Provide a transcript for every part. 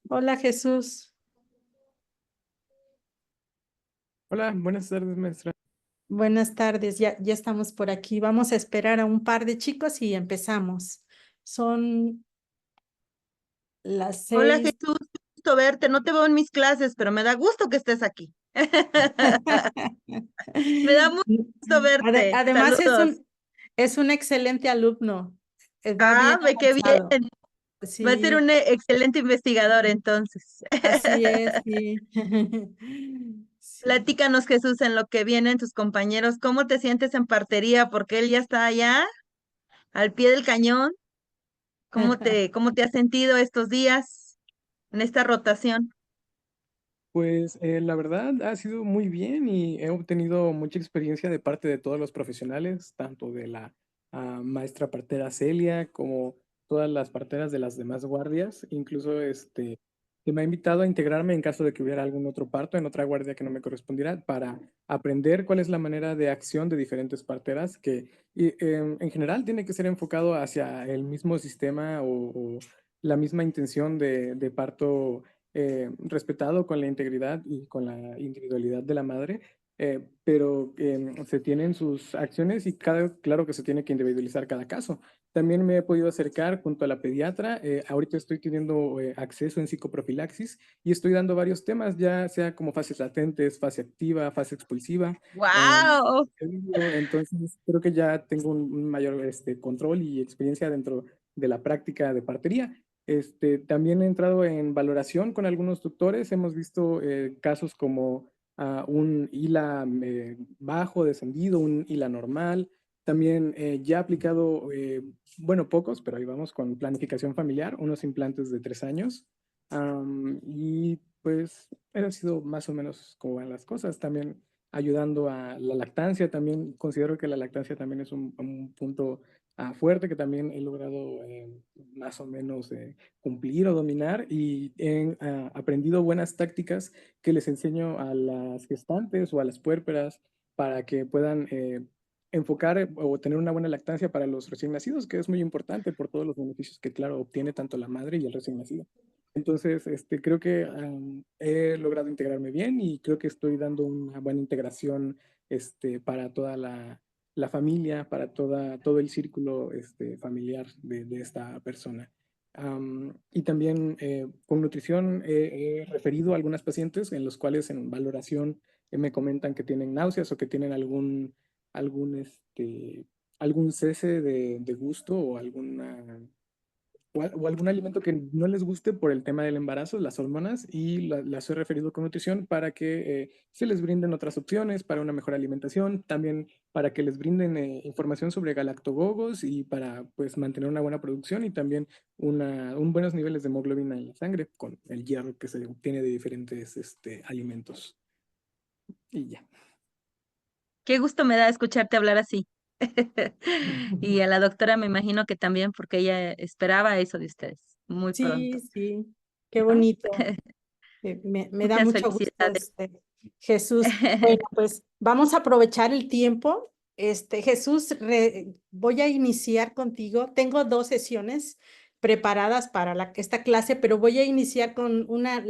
Hola Jesús, Hola, buenas tardes, maestra. buenas tardes, ya estamos por aquí. Vamos a esperar a un par de chicos y empezamos. Son las Hola 6. Jesús, qué gusto verte. No te veo en mis clases, pero me da gusto que estés aquí. Me da mucho gusto verte. Además Saludos. es un excelente alumno, va bien Ve qué avanzado. bien. Va a ser Sí, un excelente investigador entonces. así es, sí. Sí. Platícanos, Jesús, en lo que vienen tus compañeros. ¿Cómo te sientes en partería? Porque él ya está allá, al pie del cañón. ¿Cómo te has sentido estos días en esta rotación? Pues la verdad ha sido muy bien y he obtenido mucha experiencia de parte de todos los profesionales, tanto de la maestra partera Celia como todas las parteras de las demás guardias. Incluso que me ha invitado a integrarme en caso de que hubiera algún otro parto en otra guardia que no me correspondiera para aprender cuál es la manera de acción de diferentes parteras en general tiene que ser enfocado hacia el mismo sistema o la misma intención de parto respetado con la integridad y con la individualidad de la madre, pero se tienen sus acciones y claro que se tiene que individualizar cada caso. También me he podido acercar junto a la pediatra. Ahorita estoy teniendo acceso en psicoprofilaxis y estoy dando varios temas, ya sea como fases latentes, fase activa, fase expulsiva. ¡Wow! Entonces, creo que ya tengo un mayor control y experiencia dentro de la práctica de partería. También he entrado en valoración con algunos tutores. Hemos visto casos como un ILA bajo, descendido, un ILA normal. También ya he aplicado, bueno, pocos, pero ahí vamos con planificación familiar, unos implantes de 3 años. Y pues, han sido más o menos como van las cosas. También ayudando a la lactancia. También considero que la lactancia también es un punto fuerte que también he logrado más o menos cumplir o dominar y he aprendido buenas tácticas que les enseño a las gestantes o a las puérperas para que puedan enfocar o tener una buena lactancia para los recién nacidos, que es muy importante por todos los beneficios que, claro, obtiene tanto la madre y el recién nacido. Entonces, creo que he logrado integrarme bien y creo que estoy dando una buena integración para toda la familia, para todo el círculo familiar de esta persona. Y también con nutrición he referido a algunas pacientes en los cuales en valoración me comentan que tienen náuseas o que tienen algún, algún cese de gusto o o algún alimento que no les guste por el tema del embarazo, las hormonas, y las he referido con nutrición para que se les brinden otras opciones para una mejor alimentación, también para que les brinden información sobre galactogogos y para pues mantener una buena producción y también buenos niveles de hemoglobina en la sangre con el hierro que se obtiene de diferentes alimentos. Y ya. Qué gusto me da escucharte hablar así. Y a la doctora me imagino que también, porque ella esperaba eso de ustedes muy Sí, pronto, sí, qué ¿no? bonito. Me da Muchas mucho gusto, felicidades. Jesús. Bueno, pues vamos a aprovechar el tiempo. Jesús, voy a iniciar contigo. Tengo 2 sesiones preparadas para esta clase, pero voy a iniciar con unas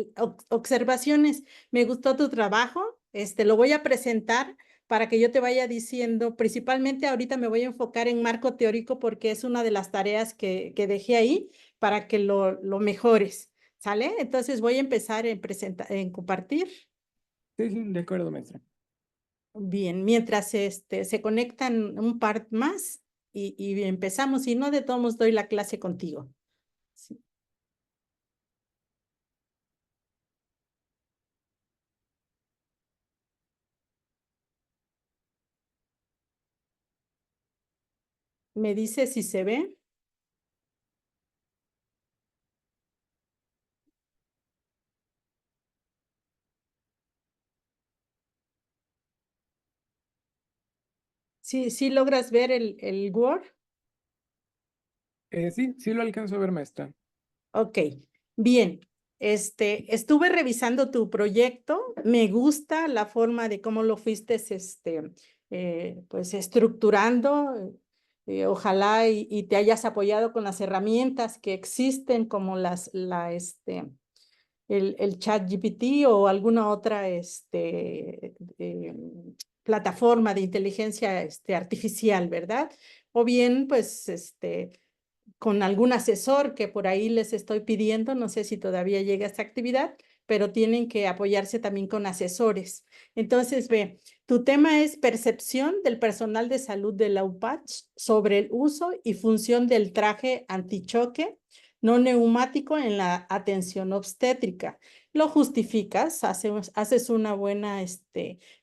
observaciones. Me gustó tu trabajo. Lo voy a presentar para que yo te vaya diciendo, principalmente ahorita me voy a enfocar en marco teórico porque es una de las tareas que dejé ahí para que lo mejores. ¿Sale? Entonces voy a empezar en compartir. Sí, sí, de acuerdo, maestra. Bien, mientras se conectan un par más y empezamos. Si no, de todos modos doy la clase contigo. Sí. ¿Me dice si se ve? Sí, sí logras ver el Word. Sí, sí lo alcanzo a ver, maestra. Ok, bien. Estuve revisando tu proyecto. Me gusta la forma de cómo lo fuiste, pues estructurando. Ojalá y te hayas apoyado con las herramientas que existen, como el ChatGPT o alguna otra plataforma de inteligencia artificial, ¿verdad? O bien, pues, con algún asesor que por ahí les estoy pidiendo, no sé si todavía llega esta actividad, pero tienen que apoyarse también con asesores. Entonces, ve, tu tema es percepción del personal de salud de la UPACH sobre el uso y función del traje antichoque no neumático en la atención obstétrica. Lo justificas, haces una buena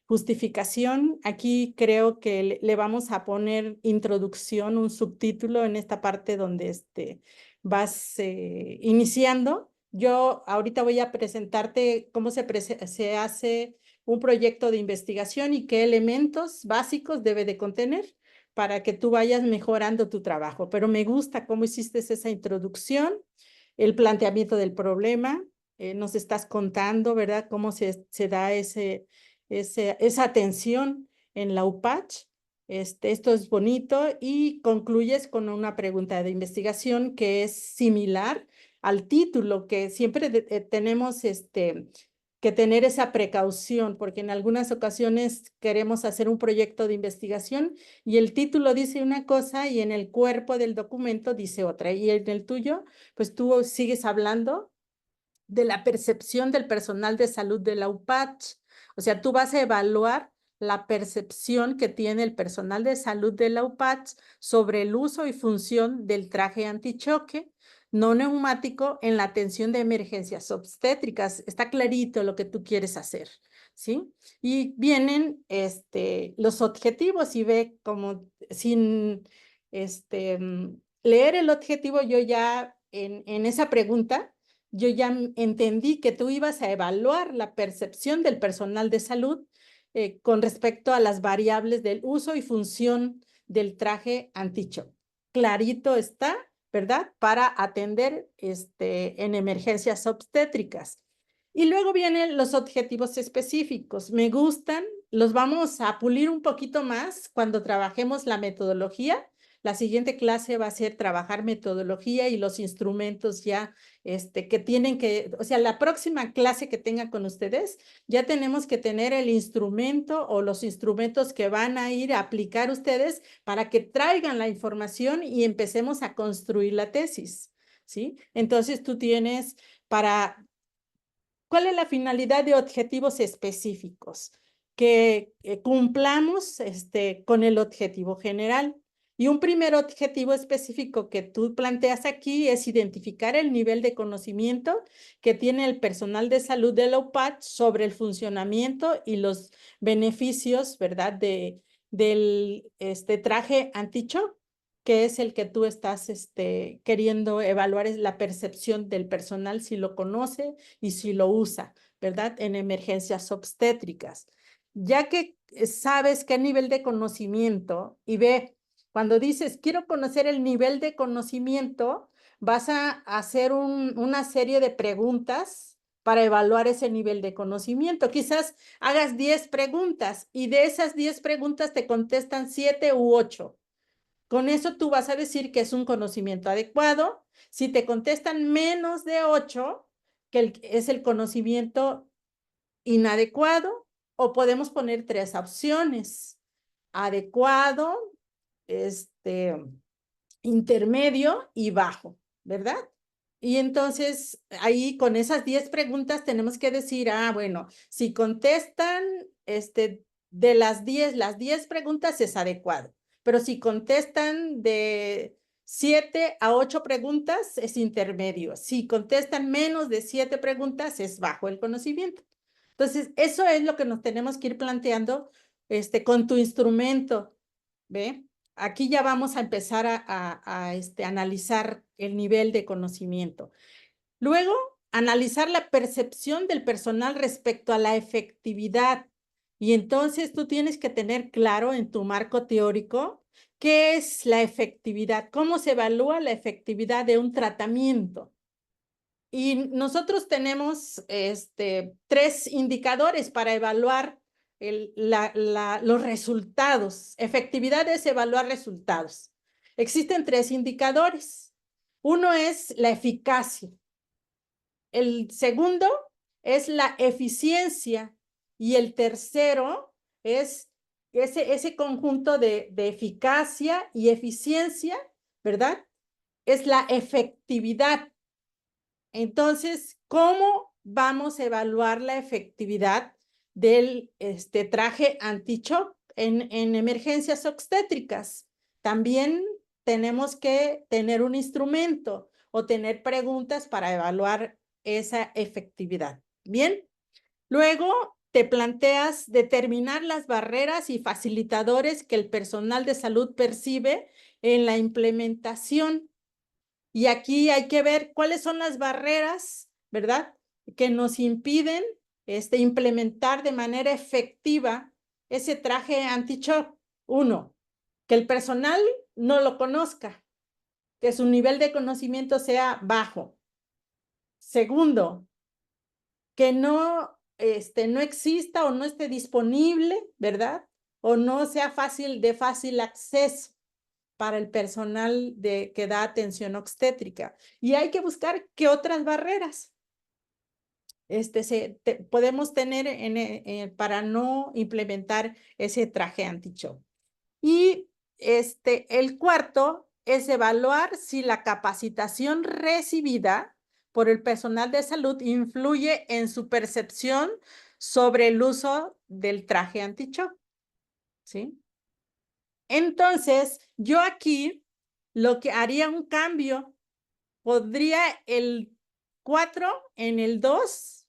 justificación. Aquí creo que le vamos a poner introducción, un subtítulo en esta parte donde vas iniciando. Yo ahorita voy a presentarte cómo se hace un proyecto de investigación y qué elementos básicos debe de contener para que tú vayas mejorando tu trabajo. Pero me gusta cómo hiciste esa introducción, el planteamiento del problema, nos estás contando, ¿verdad? Cómo se da esa atención en la UPACH. Esto es bonito y concluyes con una pregunta de investigación que es similar al título, que siempre tenemos que tener esa precaución, porque en algunas ocasiones queremos hacer un proyecto de investigación y el título dice una cosa y en el cuerpo del documento dice otra. Y en el tuyo, pues tú sigues hablando de la percepción del personal de salud de la UPACH. O sea, tú vas a evaluar la percepción que tiene el personal de salud de la UPACH sobre el uso y función del traje antichoque no neumático en la atención de emergencias obstétricas. Está clarito lo que tú quieres hacer, ¿sí? Y vienen los objetivos y ve como sin leer el objetivo, yo ya en esa pregunta yo ya entendí que tú ibas a evaluar la percepción del personal de salud con respecto a las variables del uso y función del traje antichoque. Clarito está, ¿verdad? Para atender en emergencias obstétricas. Y luego vienen los objetivos específicos. Me gustan, los vamos a pulir un poquito más cuando trabajemos la metodología. La siguiente clase va a ser trabajar metodología y los instrumentos ya que tienen que, o sea, la próxima clase que tenga con ustedes, ya tenemos que tener el instrumento o los instrumentos que van a ir a aplicar ustedes para que traigan la información y empecemos a construir la tesis, ¿sí? Entonces tú tienes para, ¿cuál es la finalidad de objetivos específicos? Que cumplamos con el objetivo general. Y un primer objetivo específico que tú planteas aquí es identificar el nivel de conocimiento que tiene el personal de salud de la UPACH sobre el funcionamiento y los beneficios, ¿verdad?, del traje anti-shock, que es el que tú estás queriendo evaluar, es la percepción del personal, si lo conoce y si lo usa, ¿verdad?, en emergencias obstétricas. Ya que sabes qué nivel de conocimiento y ve, cuando dices, quiero conocer el nivel de conocimiento, vas a hacer una serie de preguntas para evaluar ese nivel de conocimiento. Quizás hagas 10 preguntas y de esas 10 preguntas te contestan 7 u 8. Con eso tú vas a decir que es un conocimiento adecuado. Si te contestan menos de 8, que es el conocimiento inadecuado, o podemos poner 3 opciones: adecuado, intermedio y bajo, ¿verdad? Y entonces ahí con esas 10 preguntas tenemos que decir, bueno, si contestan de las 10 preguntas es adecuado, pero si contestan de 7 a 8 preguntas es intermedio, si contestan menos de 7 preguntas es bajo el conocimiento. Entonces, eso es lo que nos tenemos que ir planteando con tu instrumento, ¿ve? Aquí ya vamos a empezar a analizar el nivel de conocimiento. Luego, analizar la percepción del personal respecto a la efectividad. Y entonces tú tienes que tener claro en tu marco teórico qué es la efectividad, cómo se evalúa la efectividad de un tratamiento. Y nosotros tenemos 3 indicadores para evaluar los resultados. Efectividad es evaluar resultados. Existen 3 indicadores. Uno es la eficacia. El segundo es la eficiencia y el tercero es ese conjunto de eficacia y eficiencia, ¿verdad? Es la efectividad. Entonces, ¿cómo vamos a evaluar la efectividad del traje anti-shock en emergencias obstétricas? También tenemos que tener un instrumento o tener preguntas para evaluar esa efectividad. Bien, luego te planteas determinar las barreras y facilitadores que el personal de salud percibe en la implementación. Y aquí hay que ver cuáles son las barreras, ¿verdad?, que nos impiden implementar de manera efectiva ese traje anti-shock. Uno, que el personal no lo conozca, que su nivel de conocimiento sea bajo. Segundo, que no exista o no esté disponible, ¿verdad? O no sea de fácil acceso para el personal que da atención obstétrica. Y hay que buscar qué otras barreras podemos tener para no implementar ese traje anti-shock. Y el cuarto es evaluar si la capacitación recibida por el personal de salud influye en su percepción sobre el uso del traje anti-shock, ¿sí? Entonces, yo aquí lo que haría un cambio, podría el 4 en el 2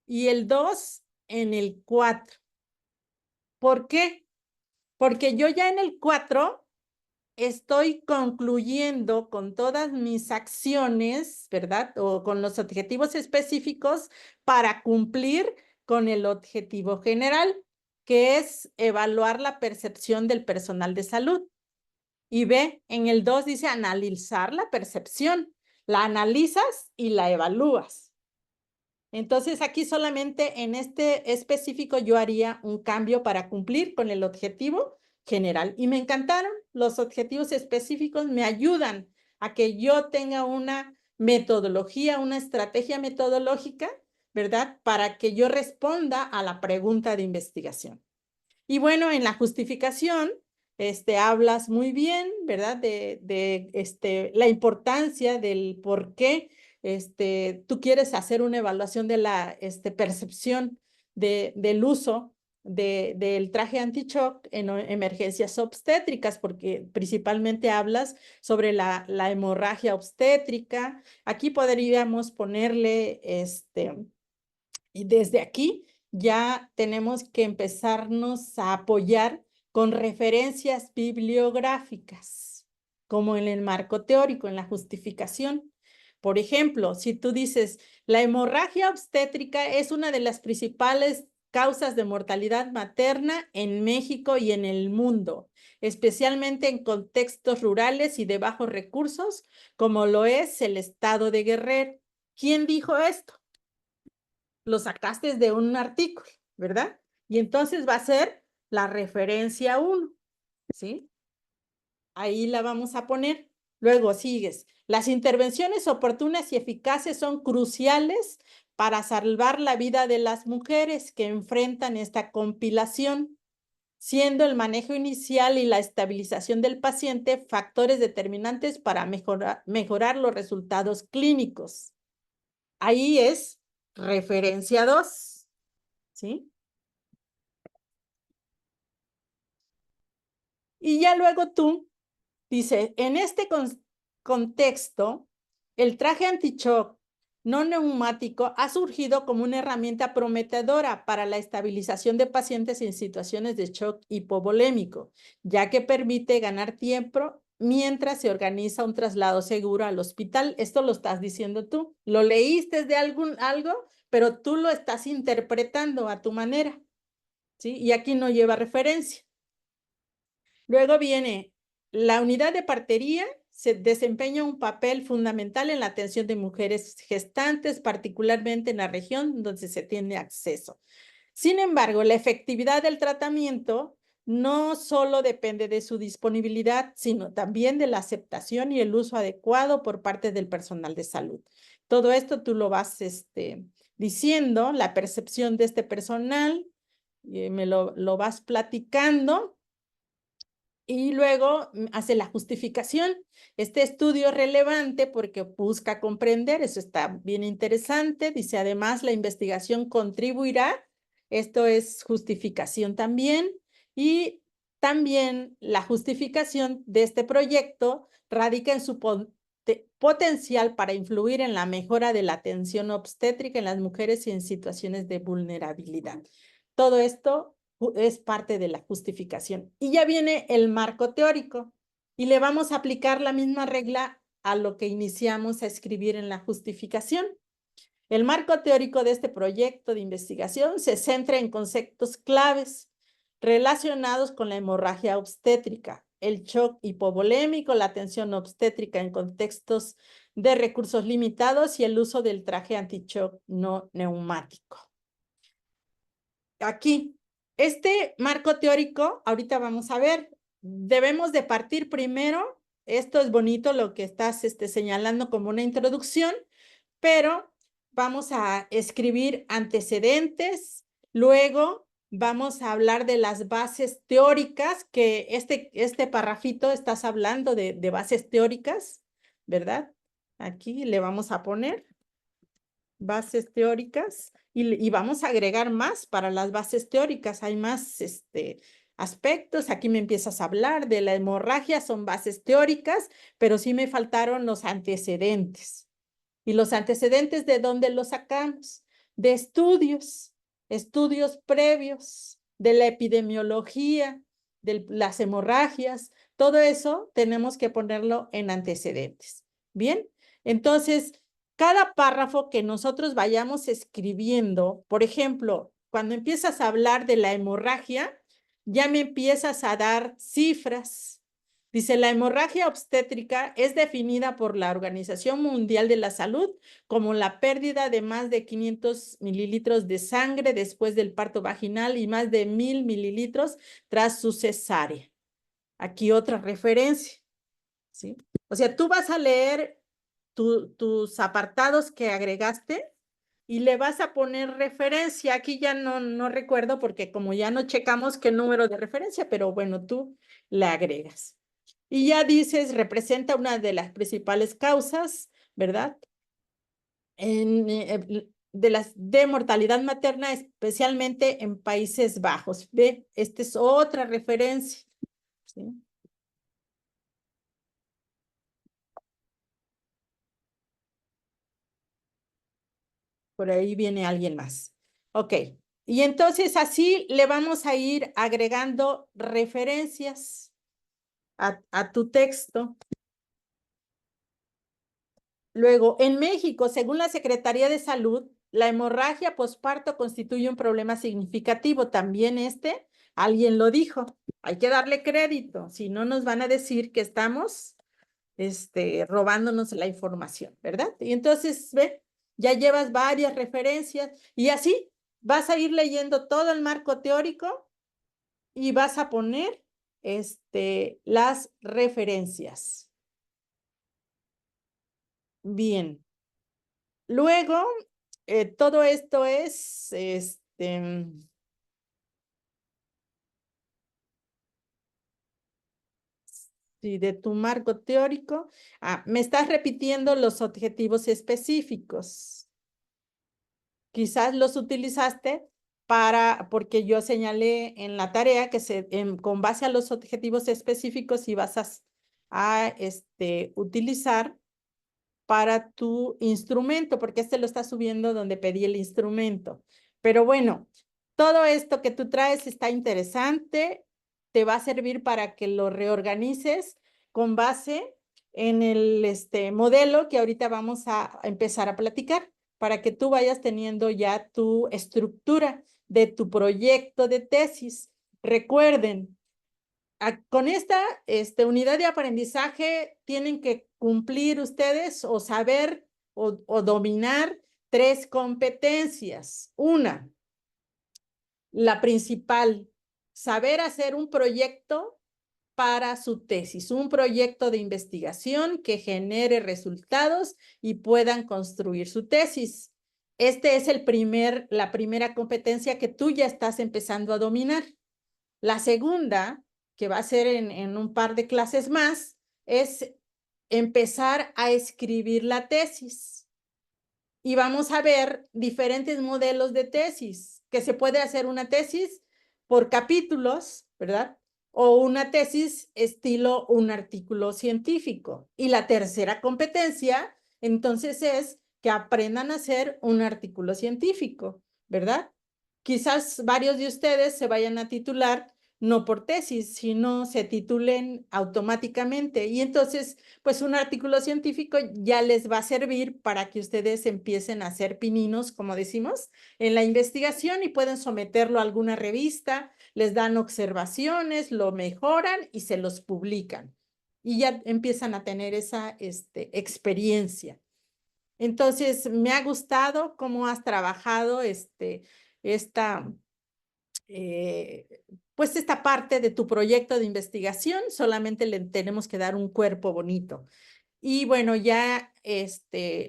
y el 2 en el 4. ¿Por qué? Porque yo ya en el 4 estoy concluyendo con todas mis acciones, ¿verdad? O con los objetivos específicos para cumplir con el objetivo general, que es evaluar la percepción del personal de salud. Y B, en el 2 dice analizar la percepción. La analizas y la evalúas. Entonces, aquí solamente en este específico yo haría un cambio para cumplir con el objetivo general. Y me encantaron los objetivos específicos, me ayudan a que yo tenga una metodología, una estrategia metodológica, ¿verdad? Para que yo responda a la pregunta de investigación. Y bueno, en la justificación, hablas muy bien, ¿verdad? De la importancia del por qué tú quieres hacer una evaluación de la percepción del uso del traje anti-shock en emergencias obstétricas, porque principalmente hablas sobre la hemorragia obstétrica. Aquí podríamos ponerle, y desde aquí ya tenemos que empezarnos a apoyar con referencias bibliográficas, como en el marco teórico, en la justificación. Por ejemplo, si tú dices, la hemorragia obstétrica es una de las principales causas de mortalidad materna en México y en el mundo, especialmente en contextos rurales y de bajos recursos, como lo es el estado de Guerrero. ¿Quién dijo esto? Lo sacaste de un artículo, ¿verdad? Y entonces va a ser la referencia 1, ¿sí? Ahí la vamos a poner. Luego sigues. Las intervenciones oportunas y eficaces son cruciales para salvar la vida de las mujeres que enfrentan esta compilación, siendo el manejo inicial y la estabilización del paciente factores determinantes para mejorar los resultados clínicos. Ahí es referencia 2, ¿sí? Y ya luego tú dices, en este contexto, el traje anti-shock no neumático ha surgido como una herramienta prometedora para la estabilización de pacientes en situaciones de shock hipovolémico, ya que permite ganar tiempo mientras se organiza un traslado seguro al hospital. Esto lo estás diciendo tú. Lo leíste de algo, pero tú lo estás interpretando a tu manera, ¿sí? Y aquí no lleva referencia. Luego viene la unidad de partería, se desempeña un papel fundamental en la atención de mujeres gestantes, particularmente en la región donde se tiene acceso. Sin embargo, la efectividad del tratamiento no solo depende de su disponibilidad, sino también de la aceptación y el uso adecuado por parte del personal de salud. Todo esto tú lo vas diciendo, la percepción de este personal, me lo vas platicando y luego hace la justificación. Este estudio es relevante porque busca comprender, eso está bien interesante. Dice, además, la investigación contribuirá, esto es justificación también, y también la justificación de este proyecto radica en su potencial para influir en la mejora de la atención obstétrica en las mujeres y en situaciones de vulnerabilidad. Todo esto es parte de la justificación. Y ya viene el marco teórico y le vamos a aplicar la misma regla a lo que iniciamos a escribir en la justificación. El marco teórico de este proyecto de investigación se centra en conceptos claves relacionados con la hemorragia obstétrica, el shock hipovolémico, la atención obstétrica en contextos de recursos limitados y el uso del traje anti-shock no neumático. Aquí, este marco teórico, ahorita vamos a ver, debemos de partir primero, esto es bonito lo que estás señalando como una introducción, pero vamos a escribir antecedentes, luego vamos a hablar de las bases teóricas, que este parrafito estás hablando de bases teóricas, ¿verdad? Aquí le vamos a poner bases teóricas y vamos a agregar más para las bases teóricas. Hay más aspectos. Aquí me empiezas a hablar de la hemorragia, son bases teóricas, pero sí me faltaron los antecedentes. ¿Y los antecedentes de dónde los sacamos? De estudios previos, de la epidemiología, de las hemorragias. Todo eso tenemos que ponerlo en antecedentes. Bien, entonces cada párrafo que nosotros vayamos escribiendo, por ejemplo, cuando empiezas a hablar de la hemorragia, ya me empiezas a dar cifras. Dice, la hemorragia obstétrica es definida por la Organización Mundial de la Salud como la pérdida de más de 500 mililitros de sangre después del parto vaginal y más de 1000 mililitros tras su cesárea. Aquí otra referencia, ¿sí? O sea, tú vas a leer tus apartados que agregaste y le vas a poner referencia. Aquí ya no recuerdo porque como ya no checamos qué número de referencia, pero bueno, tú le agregas. Y ya dices, representa una de las principales causas, ¿verdad? De mortalidad materna, especialmente en Países Bajos. Ve, esta es otra referencia, ¿sí? Por ahí viene alguien más. Ok. Y entonces así le vamos a ir agregando referencias a tu texto. Luego, en México, según la Secretaría de Salud, la hemorragia posparto constituye un problema significativo. También alguien lo dijo. Hay que darle crédito, si no nos van a decir que estamos robándonos la información, ¿verdad? Y entonces, ve, ya llevas varias referencias y así vas a ir leyendo todo el marco teórico y vas a poner las referencias. Bien. Luego, todo esto es, sí, de tu marco teórico. Me estás repitiendo los objetivos específicos. Quizás los utilizaste porque yo señalé en la tarea que con base a los objetivos específicos ibas a utilizar para tu instrumento, porque lo está subiendo donde pedí el instrumento. Pero bueno, todo esto que tú traes está interesante, te va a servir para que lo reorganices con base en el modelo que ahorita vamos a empezar a platicar, para que tú vayas teniendo ya tu estructura de tu proyecto de tesis. Recuerden, con esta unidad de aprendizaje tienen que cumplir ustedes o saber o dominar 3 competencias. Una, la principal, saber hacer un proyecto para su tesis, un proyecto de investigación que genere resultados y puedan construir su tesis. Este es la primera competencia que tú ya estás empezando a dominar. La segunda, que va a ser en un par de clases más, es empezar a escribir la tesis. Y vamos a ver diferentes modelos de tesis, que se puede hacer una tesis por capítulos, ¿verdad? O una tesis estilo un artículo científico. Y la tercera competencia, entonces, es que aprendan a hacer un artículo científico, ¿verdad? Quizás varios de ustedes se vayan a titular no por tesis, sino se titulen automáticamente. Y entonces, pues un artículo científico ya les va a servir para que ustedes empiecen a hacer pininos, como decimos, en la investigación y pueden someterlo a alguna revista, les dan observaciones, lo mejoran y se los publican. Y ya empiezan a tener esa experiencia. Entonces, me ha gustado cómo has trabajado esta pues esta parte de tu proyecto de investigación. Solamente le tenemos que dar un cuerpo bonito. Y bueno, ya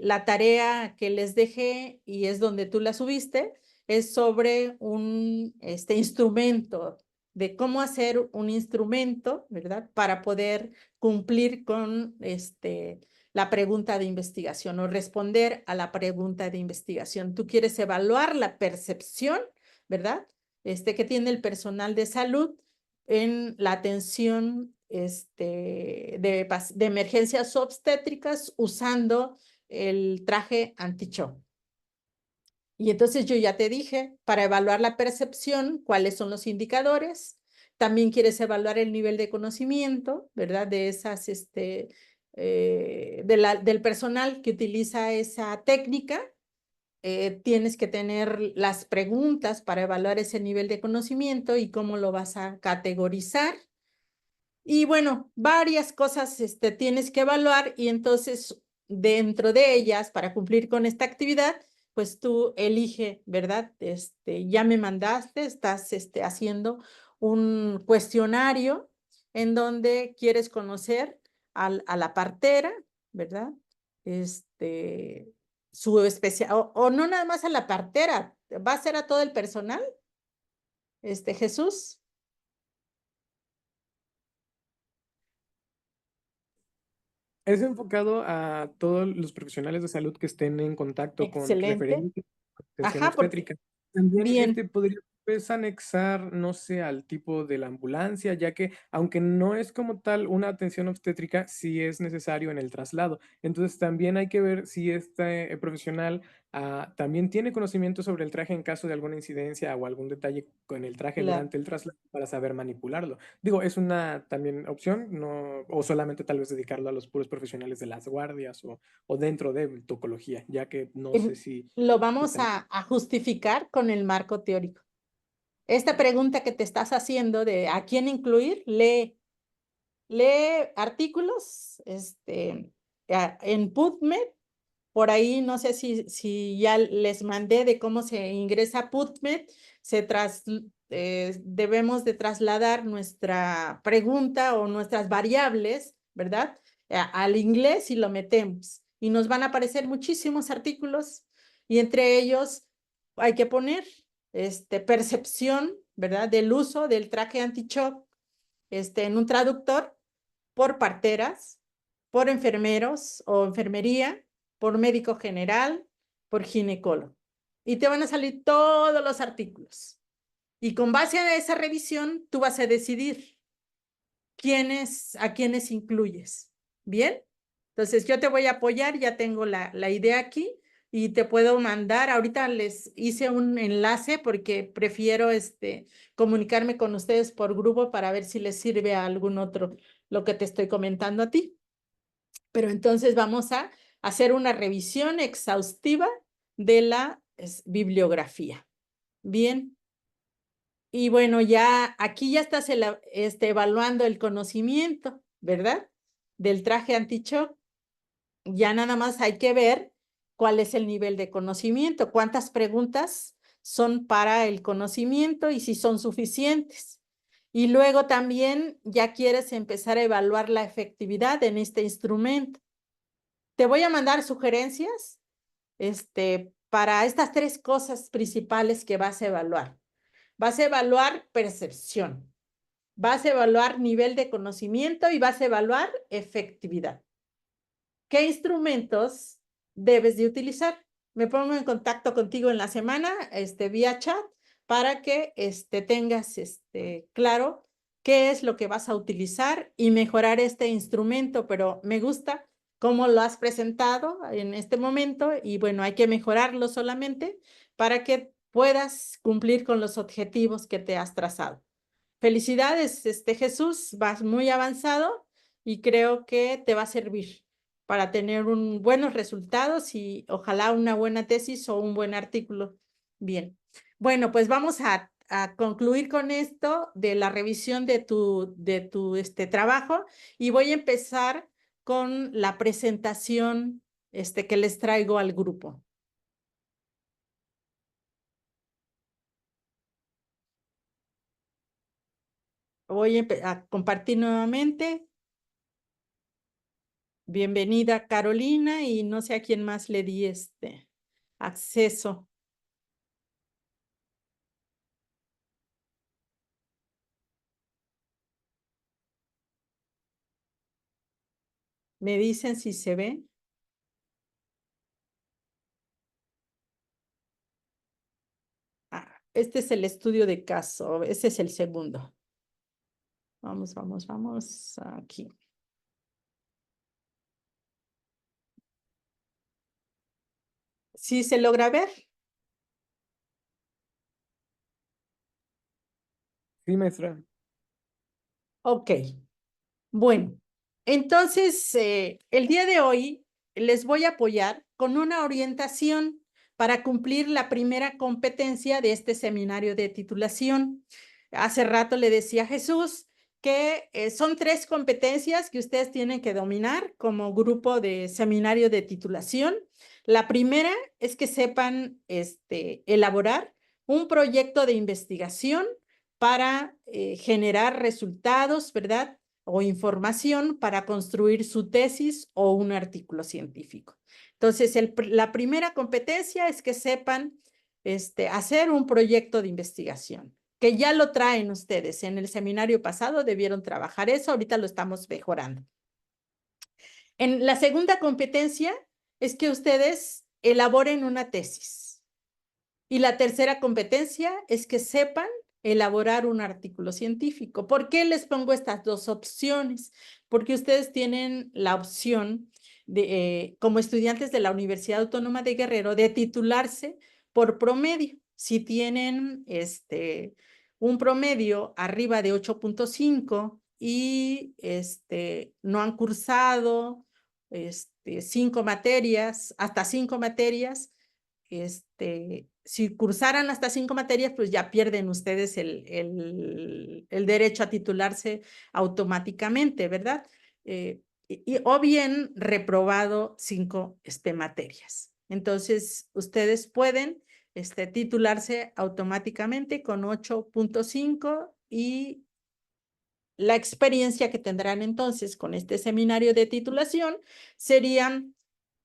la tarea que les dejé, y es donde tú la subiste, es sobre un instrumento, de cómo hacer un instrumento, ¿verdad? Para poder cumplir con la pregunta de investigación o responder a la pregunta de investigación. Tú quieres evaluar la percepción, ¿verdad? Que tiene el personal de salud en la atención de emergencias obstétricas usando el traje anti-shock. Y entonces yo ya te dije, para evaluar la percepción, cuáles son los indicadores. También quieres evaluar el nivel de conocimiento, ¿verdad? De esas, del personal que utiliza esa técnica. Tienes que tener las preguntas para evaluar ese nivel de conocimiento y cómo lo vas a categorizar. Y bueno, varias cosas tienes que evaluar y entonces dentro de ellas, para cumplir con esta actividad, pues tú elige, ¿verdad? Ya me mandaste, estás haciendo un cuestionario en donde quieres conocer a la partera, ¿verdad? Su especial, o no nada más a la partera, va a ser a todo el personal, Jesús. Es enfocado a todos los profesionales de salud que estén en contacto con Excelente. referentes de atención Ajá, porque obstétrica. También bien. podría pues, anexar, no sé, al tipo de la ambulancia, ya que aunque no es como tal una atención obstétrica, sí es necesario en el traslado. Entonces también hay que ver si este profesional también tiene conocimiento sobre el traje en caso de alguna incidencia o algún detalle con el traje Claro. durante el traslado para saber manipularlo. Digo, es una también opción, no, o solamente tal vez dedicarlo a los puros profesionales de las guardias o dentro de tocología, ya que no sé si Lo vamos están. a justificar con el marco teórico. Esta pregunta que te estás haciendo de a quién incluir, lee artículos en PubMed. Por ahí no sé si ya les mandé de cómo se ingresa a PubMed. Debemos de trasladar nuestra pregunta o nuestras variables, ¿verdad? Al inglés y lo metemos. Y nos van a aparecer muchísimos artículos y entre ellos hay que poner percepción, ¿verdad? Del uso del traje anti-shock en un traductor por parteras, por enfermeros o enfermería, por médico general, por ginecólogo. Y te van a salir todos los artículos. Y con base a esa revisión, tú vas a decidir a quiénes incluyes. ¿Bien? Entonces, yo te voy a apoyar, ya tengo la idea aquí y te puedo mandar. Ahorita les hice un enlace porque prefiero comunicarme con ustedes por grupo para ver si les sirve a algún otro lo que te estoy comentando a ti. Pero entonces vamos a hacer una revisión exhaustiva de la bibliografía. Bien. Y bueno, ya aquí ya estás evaluando el conocimiento, ¿verdad? Del traje anti-shock. Ya nada más hay que ver cuál es el nivel de conocimiento, cuántas preguntas son para el conocimiento y si son suficientes. Y luego también ya quieres empezar a evaluar la efectividad en este instrumento. Te voy a mandar sugerencias para estas 3 cosas principales que vas a evaluar. Vas a evaluar percepción, vas a evaluar nivel de conocimiento y vas a evaluar efectividad. ¿Qué instrumentos debes de utilizar? Me pongo en contacto contigo en la semana, vía chat, para que tengas claro qué es lo que vas a utilizar y mejorar este instrumento, pero me gusta cómo lo has presentado en este momento y bueno, hay que mejorarlo solamente para que puedas cumplir con los objetivos que te has trazado. Felicidades, Jesús, vas muy avanzado y creo que te va a servir para tener buenos resultados y ojalá una buena tesis o un buen artículo. Bien, bueno, pues vamos a concluir con esto de la revisión de tu trabajo y voy a empezar con la presentación que les traigo al grupo. Voy a compartir nuevamente. Bienvenida Carolina y no sé a quién más le di acceso. Me dicen si se ve. Este es el estudio de caso, ese es el segundo. Vamos, vamos, vamos, aquí. ¿Sí se logra ver? Sí, maestra. Ok. Bueno, entonces el día de hoy les voy a apoyar con una orientación para cumplir la primera competencia de este seminario de titulación. Hace rato le decía a Jesús que son 3 competencias que ustedes tienen que dominar como grupo de seminario de titulación. La primera es que sepan elaborar un proyecto de investigación para generar resultados, ¿verdad? O información para construir su tesis o un artículo científico. Entonces, la primera competencia es que sepan hacer un proyecto de investigación, que ya lo traen ustedes. En el seminario pasado debieron trabajar eso, ahorita lo estamos mejorando. En la segunda competencia es que ustedes elaboren una tesis. Y la tercera competencia es que sepan elaborar un artículo científico. ¿Por qué les pongo estas 2 opciones? Porque ustedes tienen la opción de, como estudiantes de la Universidad Autónoma de Guerrero, de titularse por promedio. Si tienen un promedio arriba de 8.5 y no han cursado 5 materias, hasta 5 materias, si cursaran hasta 5 materias, pues ya pierden ustedes el derecho a titularse automáticamente, ¿verdad? O bien reprobado 5 materias. Entonces, ustedes pueden titularse automáticamente con 8.5 y la experiencia que tendrán entonces con este seminario de titulación serían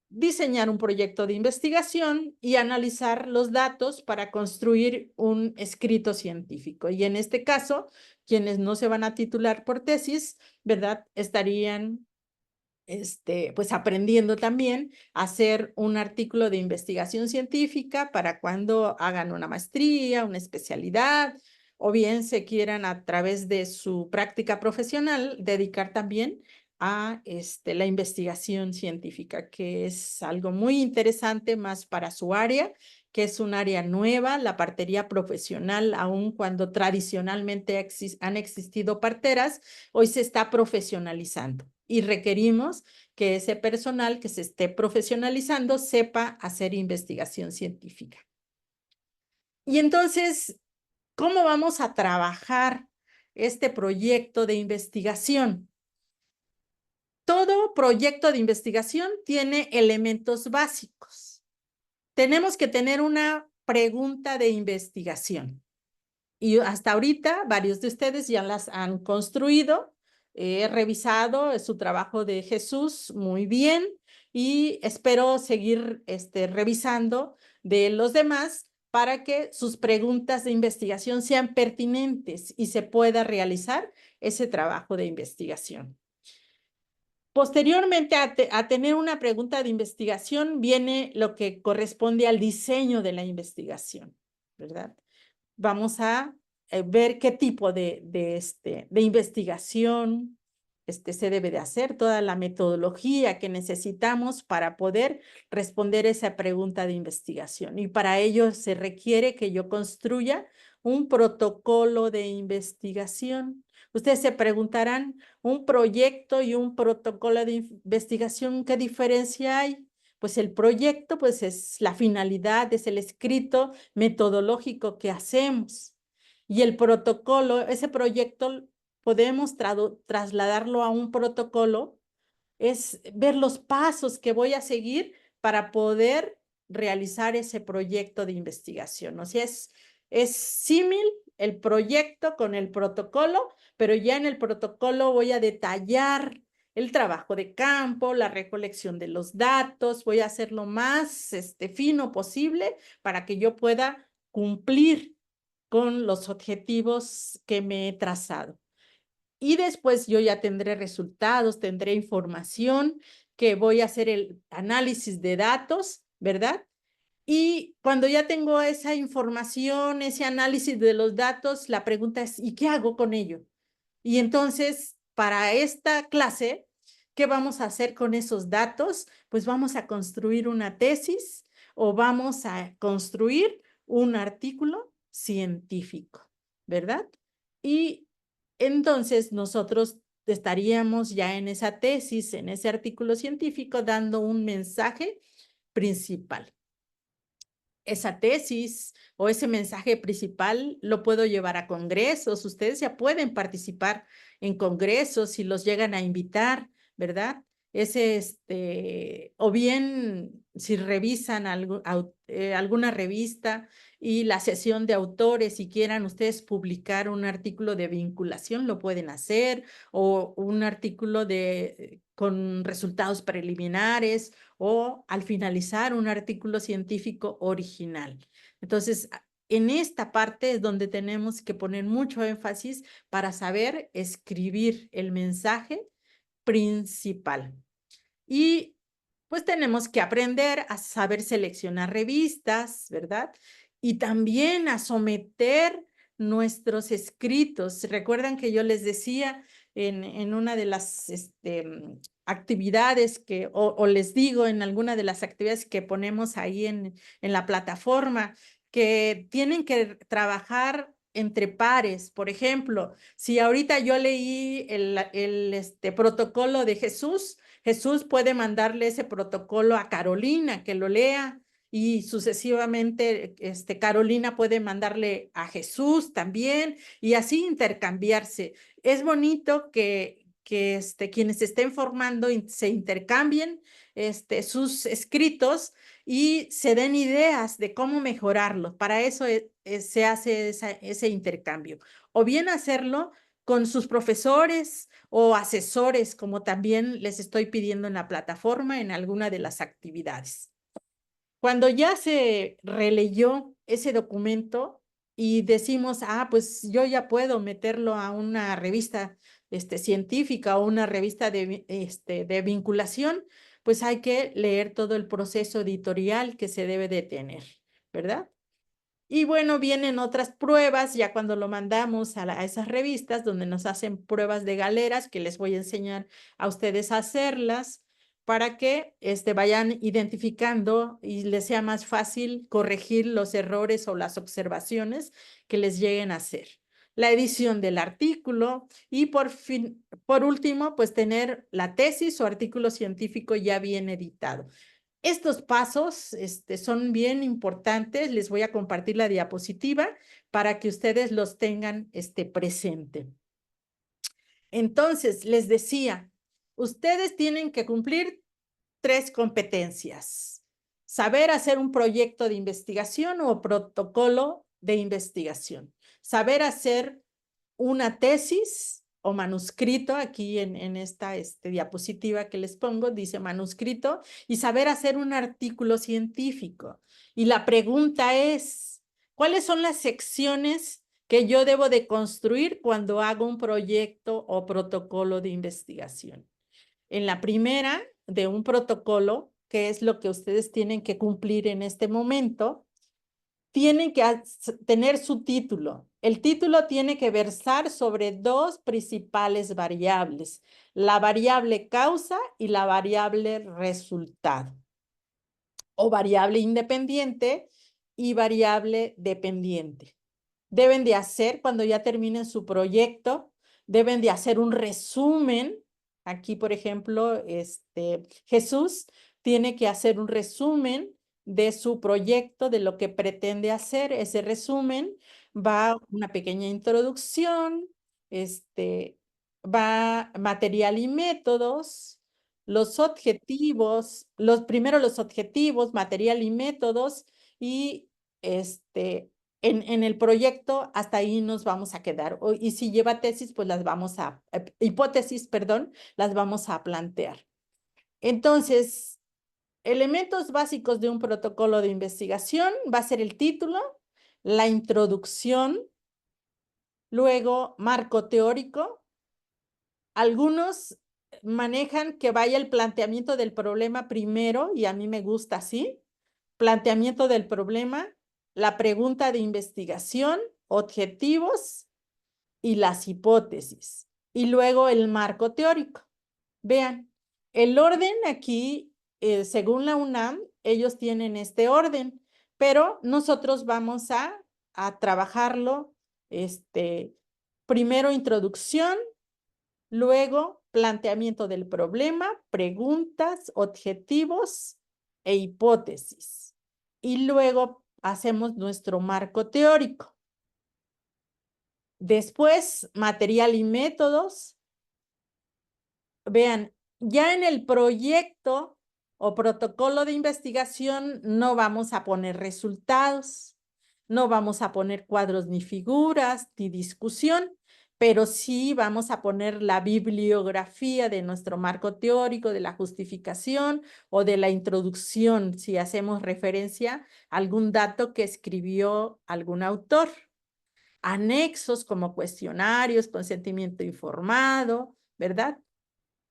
diseñar un proyecto de investigación y analizar los datos para construir un escrito científico. Y en este caso, quienes no se van a titular por tesis, ¿verdad? Estarían pues aprendiendo también a hacer un artículo de investigación científica para cuando hagan una maestría, una especialidad, o bien se quieran a través de su práctica profesional dedicar también a la investigación científica, que es algo muy interesante más para su área, que es un área nueva, la partería profesional, aun cuando tradicionalmente han existido parteras, hoy se está profesionalizando y requerimos que ese personal que se esté profesionalizando sepa hacer investigación científica. Y entonces, ¿cómo vamos a trabajar este proyecto de investigación? Todo proyecto de investigación tiene elementos básicos. Tenemos que tener una pregunta de investigación. Y hasta ahorita varios de ustedes ya las han construido. He revisado su trabajo de Jesús muy bien y espero seguir revisando de los demás para que sus preguntas de investigación sean pertinentes y se pueda realizar ese trabajo de investigación. Posteriormente a tener una pregunta de investigación viene lo que corresponde al diseño de la investigación, ¿verdad? Vamos a ver qué tipo de investigación se debe de hacer, toda la metodología que necesitamos para poder responder esa pregunta de investigación. Y para ello se requiere que yo construya un protocolo de investigación. Ustedes se preguntarán, un proyecto y un protocolo de investigación, ¿qué diferencia hay? Pues el proyecto, pues es la finalidad, es el escrito metodológico que hacemos. Y el protocolo, ese proyecto podemos trasladarlo a un protocolo, es ver los pasos que voy a seguir para poder realizar ese proyecto de investigación. O sea, es símil el proyecto con el protocolo, pero ya en el protocolo voy a detallar el trabajo de campo, la recolección de los datos, voy a hacerlo más fino posible para que yo pueda cumplir con los objetivos que me he trazado. Y después yo ya tendré resultados, tendré información, que voy a hacer el análisis de datos, ¿verdad? Y cuando ya tengo esa información, ese análisis de los datos, la pregunta es, ¿y qué hago con ello? Y entonces, para esta clase, ¿qué vamos a hacer con esos datos? Pues vamos a construir una tesis o vamos a construir un artículo científico, ¿verdad? Y entonces nosotros estaríamos ya en esa tesis, en ese artículo científico, dando un mensaje principal. Esa tesis o ese mensaje principal lo puedo llevar a congresos. Ustedes ya pueden participar en congresos si los llegan a invitar, ¿verdad? O bien si revisan alguna revista y la sesión de autores, si quieran ustedes publicar un artículo de vinculación, lo pueden hacer, o un artículo con resultados preliminares, o al finalizar un artículo científico original. Entonces, en esta parte es donde tenemos que poner mucho énfasis para saber escribir el mensaje principal. Y pues tenemos que aprender a saber seleccionar revistas, ¿verdad? Y también a someter nuestros escritos. ¿Recuerdan que yo les decía en una de las actividades o les digo en alguna de las actividades que ponemos ahí en la plataforma, que tienen que trabajar entre pares? Por ejemplo, si ahorita yo leí el protocolo de Jesús, Jesús puede mandarle ese protocolo a Carolina que lo lea, y sucesivamente Carolina puede mandarle a Jesús también, y así intercambiarse. Es bonito que quienes estén formando se intercambien sus escritos y se den ideas de cómo mejorarlos. Para eso se hace ese intercambio. O bien hacerlo con sus profesores o asesores, como también les estoy pidiendo en la plataforma en alguna de las actividades. Cuando ya se releyó ese documento y decimos, pues yo ya puedo meterlo a una revista científica o una revista de vinculación, pues hay que leer todo el proceso editorial que se debe de tener, ¿verdad? Y bueno, vienen otras pruebas ya cuando lo mandamos a esas revistas donde nos hacen pruebas de galeras, que les voy a enseñar a ustedes a hacerlas para que vayan identificando y les sea más fácil corregir los errores o las observaciones que les lleguen a hacer. La edición del artículo y por último, pues tener la tesis o artículo científico ya bien editado. Estos pasos son bien importantes. Les voy a compartir la diapositiva para que ustedes los tengan presente. Entonces, les decía, ustedes tienen que cumplir 3 competencias: saber hacer un proyecto de investigación o protocolo de investigación, saber hacer una tesis o manuscrito, aquí en esta diapositiva que les pongo, dice manuscrito, y saber hacer un artículo científico. Y la pregunta es, ¿cuáles son las secciones que yo debo de construir cuando hago un proyecto o protocolo de investigación? En la primera de un protocolo, que es lo que ustedes tienen que cumplir en este momento, tienen que tener su título. El título tiene que versar sobre dos principales variables, la variable causa y la variable resultado, o variable independiente y variable dependiente. Deben de hacer, cuando ya terminen su proyecto, deben de hacer un resumen. Aquí, por ejemplo, Jesús tiene que hacer un resumen de su proyecto, de lo que pretende hacer. Ese resumen va una pequeña introducción, va material y métodos, los objetivos, primero los objetivos, material y métodos, y en el proyecto hasta ahí nos vamos a quedar. Y si lleva tesis, pues las vamos a, hipótesis, perdón, las vamos a plantear. Entonces, elementos básicos de un protocolo de investigación va a ser el título, la introducción, luego marco teórico. Algunos manejan que vaya el planteamiento del problema primero, y a mí me gusta así. Planteamiento del problema, la pregunta de investigación, objetivos y las hipótesis. Y luego el marco teórico. Vean, el orden aquí, según la UNAM, ellos tienen este orden, pero nosotros vamos a trabajarlo, primero introducción, luego planteamiento del problema, preguntas, objetivos e hipótesis. Y luego hacemos nuestro marco teórico. Después, material y métodos. Vean, ya en el proyecto o protocolo de investigación no vamos a poner resultados, no vamos a poner cuadros ni figuras ni discusión, pero sí vamos a poner la bibliografía de nuestro marco teórico, de la justificación o de la introducción, si hacemos referencia a algún dato que escribió algún autor. Anexos como cuestionarios, consentimiento informado, ¿verdad?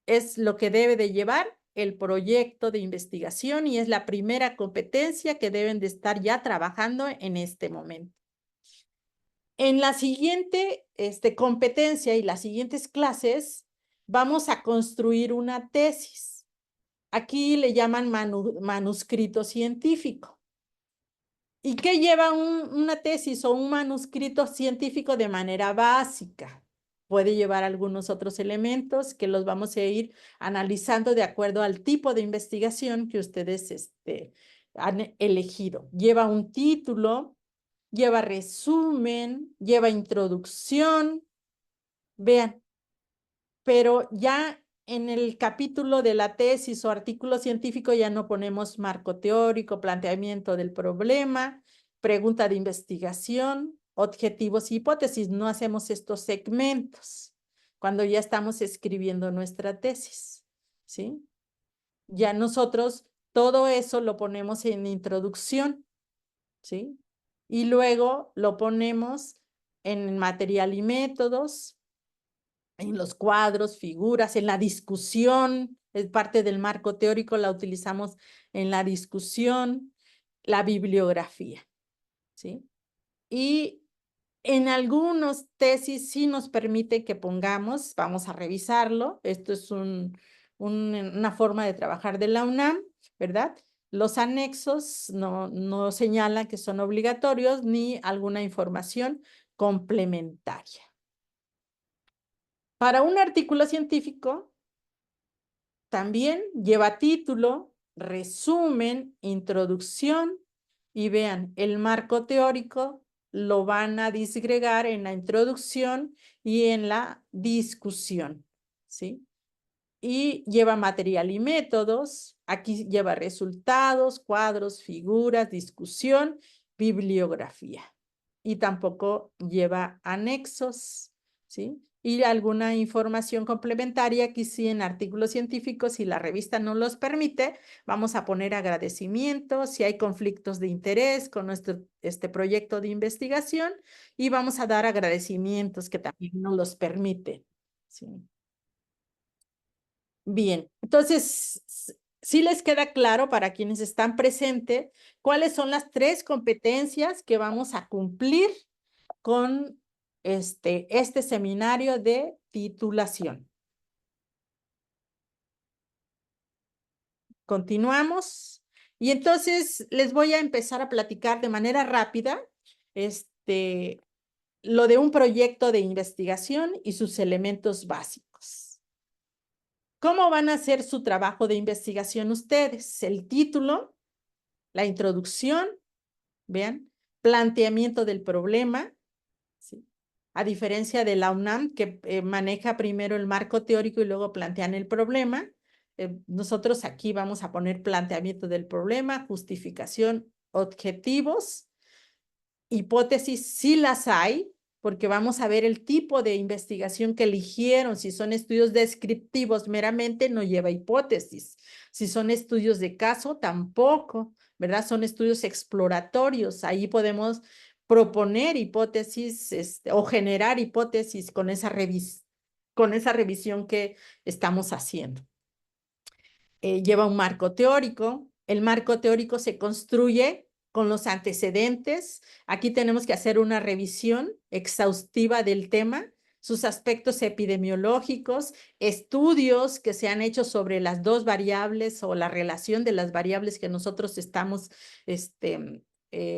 Es lo que debe de llevar el proyecto de investigación y es la primera competencia que deben de estar ya trabajando en este momento. En la siguiente competencia y las siguientes clases vamos a construir una tesis. Aquí le llaman manuscrito científico. ¿Y qué lleva una tesis o un manuscrito científico de manera básica? Puede llevar algunos otros elementos que los vamos a ir analizando de acuerdo al tipo de investigación que ustedes han elegido. Lleva un título, lleva resumen, lleva introducción. Vean, pero ya en el capítulo de la tesis o artículo científico ya no ponemos marco teórico, planteamiento del problema, pregunta de investigación, objetivos y hipótesis. No hacemos estos segmentos cuando ya estamos escribiendo nuestra tesis, ¿sí? Ya nosotros todo eso lo ponemos en introducción, ¿sí? Y luego lo ponemos en material y métodos, en los cuadros, figuras, en la discusión, es parte del marco teórico, la utilizamos en la discusión, la bibliografía, ¿sí? Y en algunos tesis sí nos permite que pongamos, vamos a revisarlo, esto es una forma de trabajar de la UNAM, ¿verdad? Los anexos no señalan que son obligatorios ni alguna información complementaria. Para un artículo científico, también lleva título, resumen, introducción, y vean, el marco teórico lo van a disgregar en la introducción y en la discusión, ¿sí? Y lleva material y métodos, aquí lleva resultados, cuadros, figuras, discusión, bibliografía. y tampoco lleva anexos, ¿sí? Y alguna información complementaria, aquí sí en artículos científicos, si la revista no los permite, vamos a poner agradecimientos, si hay conflictos de interés con nuestro proyecto de investigación, y vamos a dar agradecimientos que también nos los permite, ¿sí? Bien, entonces, sí les queda claro para quienes están presentes cuáles son las 3 competencias que vamos a cumplir con este seminario de titulación. Continuamos. Y entonces les voy a empezar a platicar de manera rápida lo de un proyecto de investigación y sus elementos básicos. ¿Cómo van a hacer su trabajo de investigación ustedes? El título, la introducción, vean, planteamiento del problema, ¿sí? A diferencia de la UNAM, que maneja primero el marco teórico y luego plantean el problema, nosotros aquí vamos a poner planteamiento del problema, justificación, objetivos, hipótesis, sí las hay, porque vamos a ver el tipo de investigación que eligieron. Si son estudios descriptivos meramente, no lleva hipótesis. Si son estudios de caso, tampoco, ¿verdad? Son estudios exploratorios. Ahí podemos proponer hipótesis o generar hipótesis con esa revisión que estamos haciendo. Lleva un marco teórico. El marco teórico se construye con los antecedentes. Aquí tenemos que hacer una revisión exhaustiva del tema, sus aspectos epidemiológicos, estudios que se han hecho sobre las 2 variables o la relación de las variables que nosotros estamos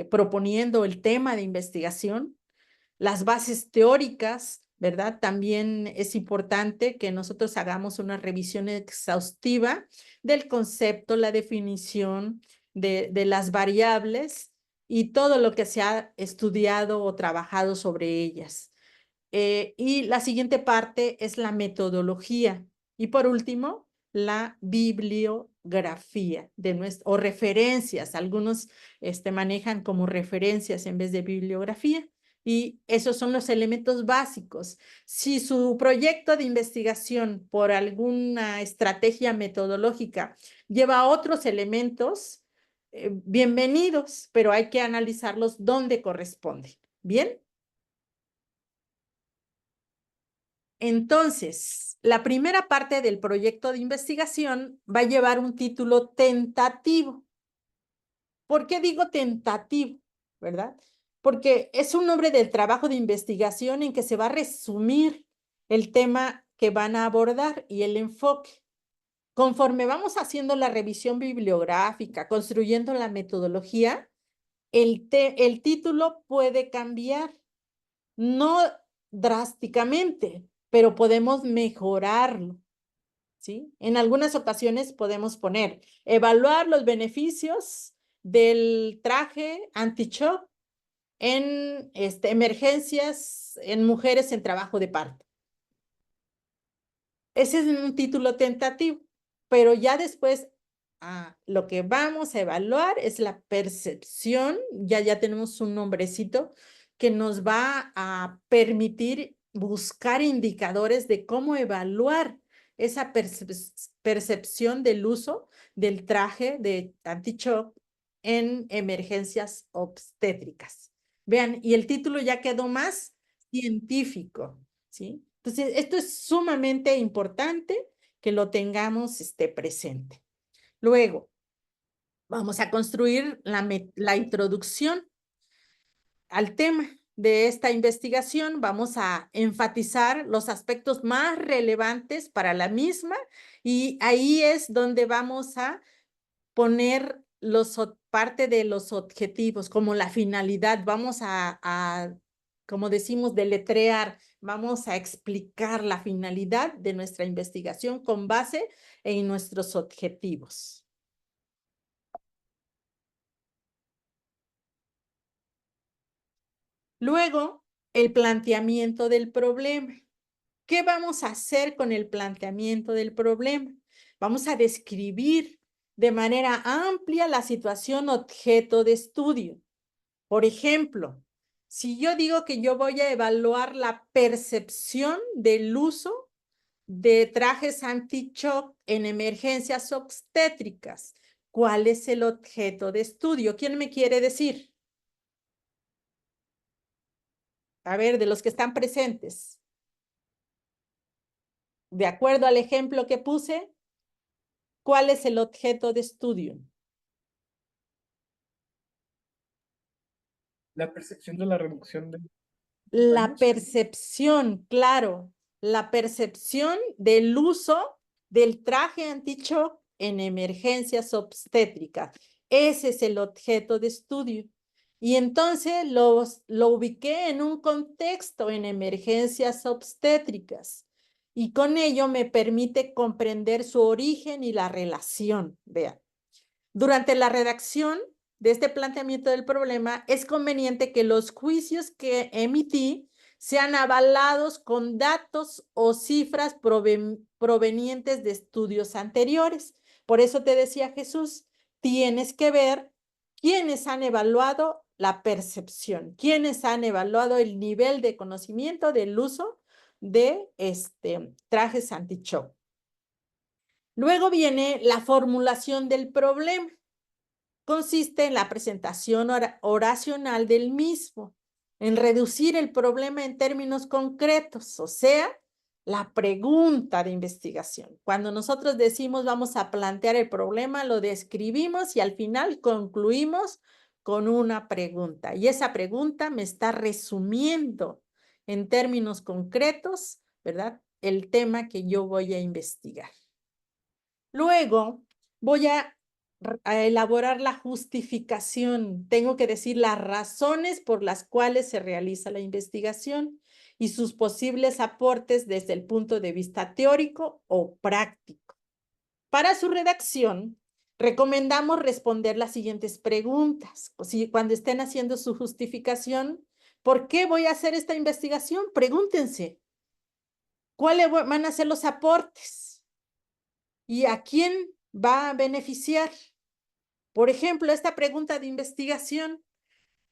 proponiendo el tema de investigación, las bases teóricas, ¿verdad? También es importante que nosotros hagamos una revisión exhaustiva del concepto, la definición de las variables y todo lo que se ha estudiado o trabajado sobre ellas. Y la siguiente parte es la metodología. Y por último, la bibliografía o referencias. Algunos manejan como referencias en vez de bibliografía. Y esos son los elementos básicos. Si su proyecto de investigación por alguna estrategia metodológica lleva otros elementos, bienvenidos, pero hay que analizarlos donde corresponde. ¿Bien? Entonces, la primera parte del proyecto de investigación va a llevar un título tentativo. ¿Por qué digo tentativo? ¿Verdad? Porque es un nombre del trabajo de investigación en que se va a resumir el tema que van a abordar y el enfoque. Conforme vamos haciendo la revisión bibliográfica, construyendo la metodología, el título puede cambiar. No drásticamente, pero podemos mejorarlo, ¿sí? En algunas ocasiones podemos poner, evaluar los beneficios del traje anti-shock en emergencias en mujeres en trabajo de parto. Ese es un título tentativo, pero ya después lo que vamos a evaluar es la percepción, ya tenemos un nombrecito que nos va a permitir buscar indicadores de cómo evaluar esa percepción del uso del traje de anti-shock en emergencias obstétricas. Vean, y el título ya quedó más científico, ¿sí? Entonces, esto es sumamente importante que lo tengamos presente. Luego, vamos a construir la introducción al tema de esta investigación. Vamos a enfatizar los aspectos más relevantes para la misma y ahí es donde vamos a poner parte de los objetivos, como la finalidad. Vamos como decimos, deletrear, vamos a explicar la finalidad de nuestra investigación con base en nuestros objetivos. Luego, el planteamiento del problema. ¿Qué vamos a hacer con el planteamiento del problema? Vamos a describir de manera amplia la situación objeto de estudio. Por ejemplo, Si yo digo que yo voy a evaluar la percepción del uso de trajes anti-shock en emergencias obstétricas, ¿cuál es el objeto de estudio? ¿Quién me quiere decir? A ver, de los que están presentes. De acuerdo al ejemplo que puse, ¿cuál es el objeto de estudio? La percepción de la reducción de La daños. percepción, claro, la percepción del uso del traje anti-shock en emergencias obstétricas. Ese es el objeto de estudio. Y entonces lo ubiqué en un contexto en emergencias obstétricas. Y con ello me permite comprender su origen y la relación. Vean. Durante la redacción de este planteamiento del problema, es conveniente que los juicios que emití sean avalados con datos o cifras provenientes de estudios anteriores. Por eso te decía Jesús, tienes que ver quiénes han evaluado la percepción, quiénes han evaluado el nivel de conocimiento del uso de trajes anti-shock. Luego viene la formulación del problema. Consiste en la presentación oracional del mismo, en reducir el problema en términos concretos, o sea, la pregunta de investigación. Cuando nosotros decimos vamos a plantear el problema, lo describimos y al final concluimos con una pregunta. Y esa pregunta me está resumiendo en términos concretos, ¿verdad? El tema que yo voy a investigar. Luego voy a elaborar la justificación. Tengo que decir las razones por las cuales se realiza la investigación y sus posibles aportes desde el punto de vista teórico o práctico. Para su redacción, recomendamos responder las siguientes preguntas. Cuando estén haciendo su justificación, ¿por qué voy a hacer esta investigación? Pregúntense, ¿cuáles van a ser los aportes? ¿Y a quién va a beneficiar? Por ejemplo, esta pregunta de investigación,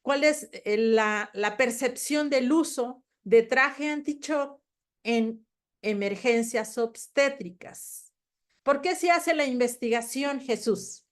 ¿cuál es la percepción del uso de traje anti-shock en emergencias obstétricas? ¿Por qué se hace la investigación, Jesús?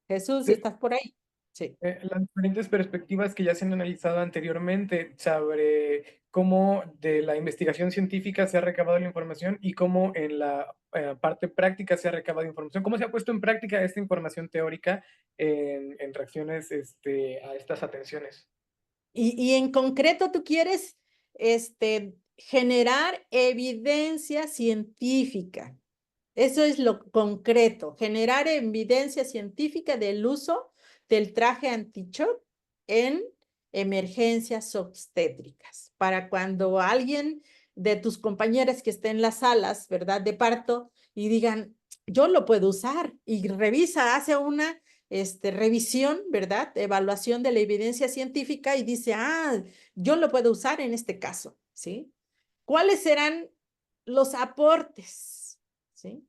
Jesús, Sí, ¿estás por ahí? Sí. las diferentes perspectivas que ya se han analizado anteriormente sobre cómo de la investigación científica se ha recabado la información y cómo en la parte práctica se ha recabado información, cómo se ha puesto en práctica esta información teórica en reacciones a estas atenciones. Y en concreto, tú quieres generar evidencia científica. Eso es lo concreto, generar evidencia científica del uso del traje anti-shock en emergencias obstétricas. Para cuando alguien de tus compañeras que esté en las salas, ¿verdad?, de parto y digan, yo lo puedo usar y revisa, hace una revisión, ¿verdad?, evaluación de la evidencia científica y dice, yo lo puedo usar en este caso, ¿sí? ¿Cuáles serán los aportes? ¿Sí?